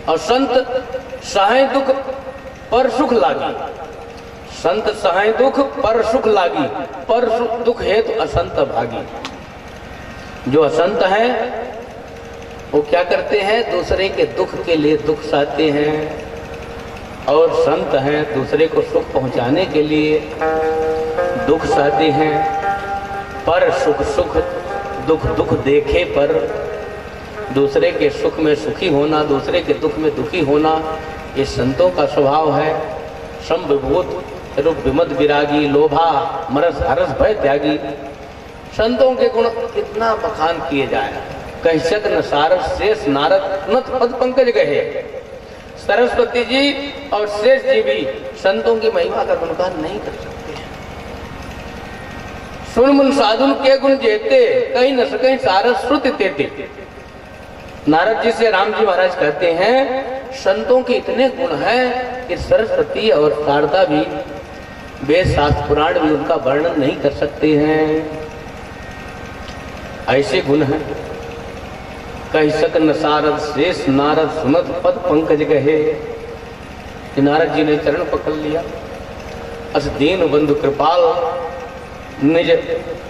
और संत सहाय दुख पर सुख लागी, संत सहाय दुख पर सुख लागी, पर दुख हेतु असंत भागी। जो असंत है वो क्या करते हैं? दूसरे के दुख के लिए दुख सहते हैं। और संत हैं दूसरे को सुख पहुंचाने के लिए दुख सहते हैं। पर सुख सुख दुख दुख देखे पर, दूसरे के सुख में सुखी होना, दूसरे के दुख में दुखी होना, ये संतों का स्वभाव है। सम विभूत रूप विमद विरागी, लोभा मरस हरस भय त्यागी। संतों के गुण कितना बखान किए जाए। कहसक न सारस शेष नारद नत पद पंकज गए। सरस्वती जी और शेष जी भी संतों की महिमा का गुणगान नहीं कर सकते। सुन मुन साधुन के गुण जेते, कहीं न सके सारस श्रुति तेते। नारद जी से राम जी महाराज कहते हैं संतों के इतने गुण हैं कि सरस्वती और शारदा भी, वेद शास्त्र पुराण भी उनका वर्णन नहीं कर सकते हैं। ऐसे गुण हैं। कह सकन सारद शेष नारद सुनत पद पंकज गहे। कि नारद जी ने चरण पकड़ लिया। अस दीन बंधु कृपाल निज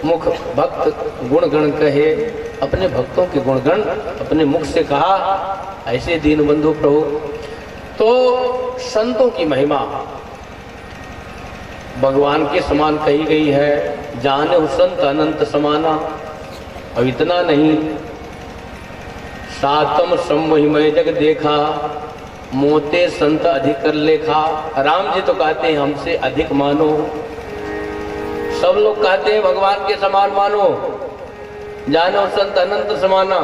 मुख भक्त गुण गण कहे। अपने भक्तों के गुणगण अपने मुख से कहा। ऐसे दीन बंधु प्रभु। तो संतों की महिमा भगवान के समान कही गई है। जाने संत अनंत समाना। और इतना नहीं, सातम सम्महिमय जग देखा, मोते संत अधिक कर लेखा। राम जी तो कहते हैं हमसे अधिक मानो। सब लोग कहते हैं भगवान के समान मानो, जानो संत अनंत समाना।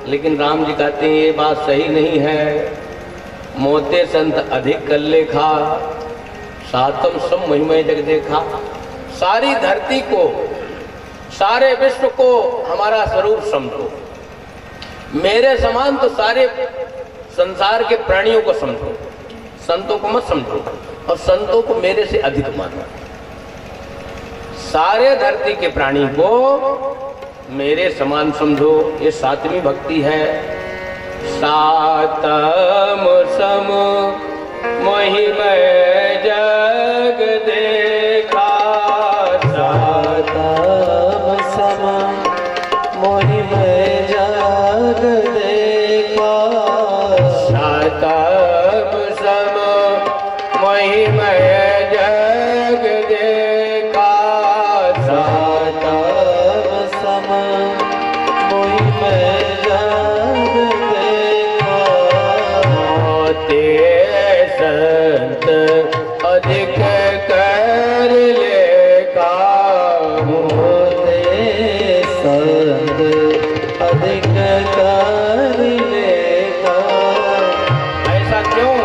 लेकिन राम जी कहते हैं ये बात सही नहीं है। मोते संत अधिक कर लेखा, सातम सम महिमय जग देखा। सारी धरती को, सारे विश्व को हमारा स्वरूप समझो। मेरे समान तो सारे संसार के प्राणियों को समझो, संतों को मत समझो। और संतों को मेरे से अधिक मानो। सारे धरती के प्राणी को मेरे समान समझो। ये सातवीं भक्ति है। सातम सम महिमय जग देखा, सातम सम महिमय जग देखा, सातम सम महिमय जग देखा, सातम सम महिमय जग देखा। मोते संत अधिक कर लेखा, मोते संत अधिक कर लेखा। ऐसा क्यों?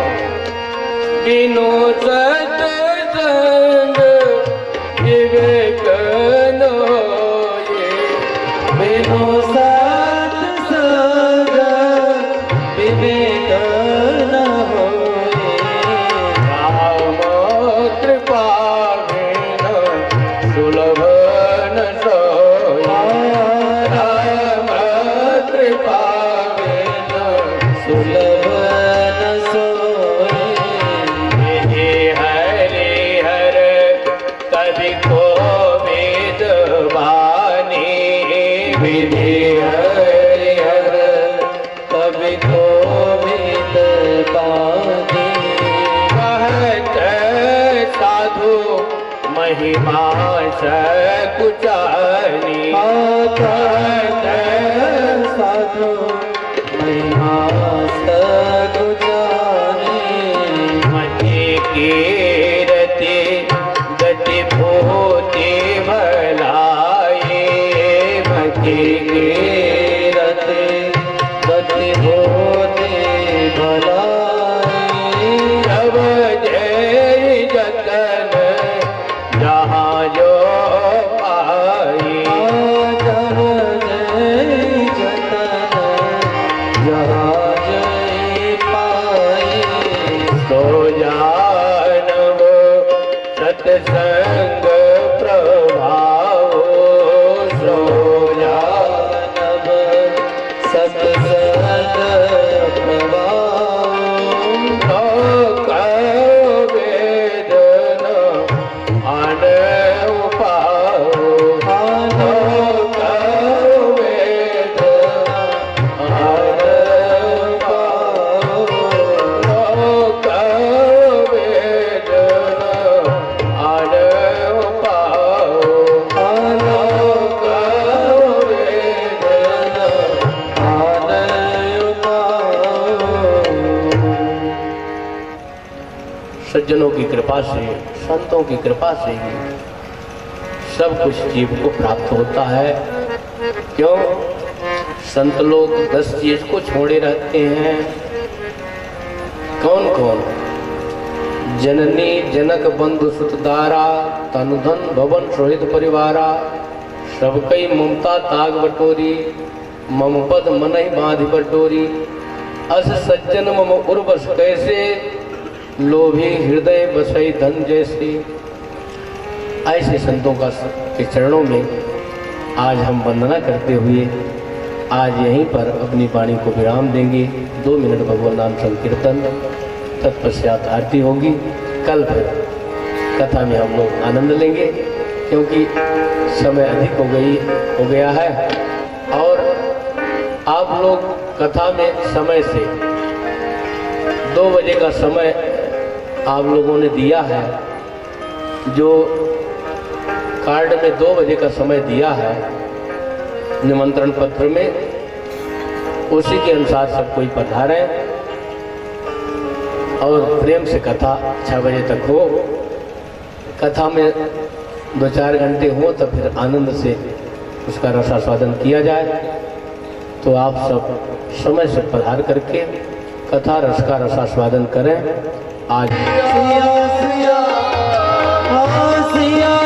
बिनु सत्संग विवेक न होए, बिनु सत्संग विवेक न होए। राम कृपा बिन सुलभ न सोए, राम कृपा बिन सुलभ न सोए। विधि हरि हर कवि को वेद वाणी, विधि हरि हर कवि को वेद पानी। कहत साधु महिमा सकुचानी, कहत साधु महिमा सकुचानी। मति कीरति गति भूति भलाई, मति कीरति गति होते भलाई। जब जय जतन जहाँ जो पाई, जब जय जतन जहाँ जय पाई। तो जानव सत्संग प्रभाव, सो जानव सत्संग प्रभाव। लोक वेद न आन पाओ, लोक वेद आन पाओ, लोक वेद आन पाओ, लोक वेद आनय पाओ। सज्जनों की कृपा से, संतों की कृपा से ही सब कुछ जीव को प्राप्त होता है। क्यों? संत लोग 10 चीज को छोड़े रहते हैं। कौन कौन? जननी जनक बंधु सुतदारा, तनुधन भवन सोहित परिवारा, सब कई ममता ताग बटोरी, मम पद मन ही बांध बटोरी। अस सज्जन मम उर्वश कैसे, लोभी हृदय बसई धन जैसे। ऐसे संतों के चरणों में आज हम वंदना करते हुए आज यहीं पर अपनी वाणी को विराम देंगे। 2 मिनट भगवान नाम संकीर्तन, तत्पश्चात आरती होगी। कल फिर कथा में हम लोग आनंद लेंगे, क्योंकि समय अधिक हो गया है और आप लोग कथा में समय से 2 बजे का समय आप लोगों ने दिया है। जो कार्ड में 2 बजे का समय दिया है निमंत्रण पत्र में, उसी के अनुसार सब कोई पधारें और प्रेम से कथा 6 बजे तक हो। कथा में 2-4 घंटे हो तो फिर आनंद से उसका रसास्वादन किया जाए। तो आप सब समय से पधार करके कथा रस का रसास्वादन करें। आज सिया सिया, हाँ सिया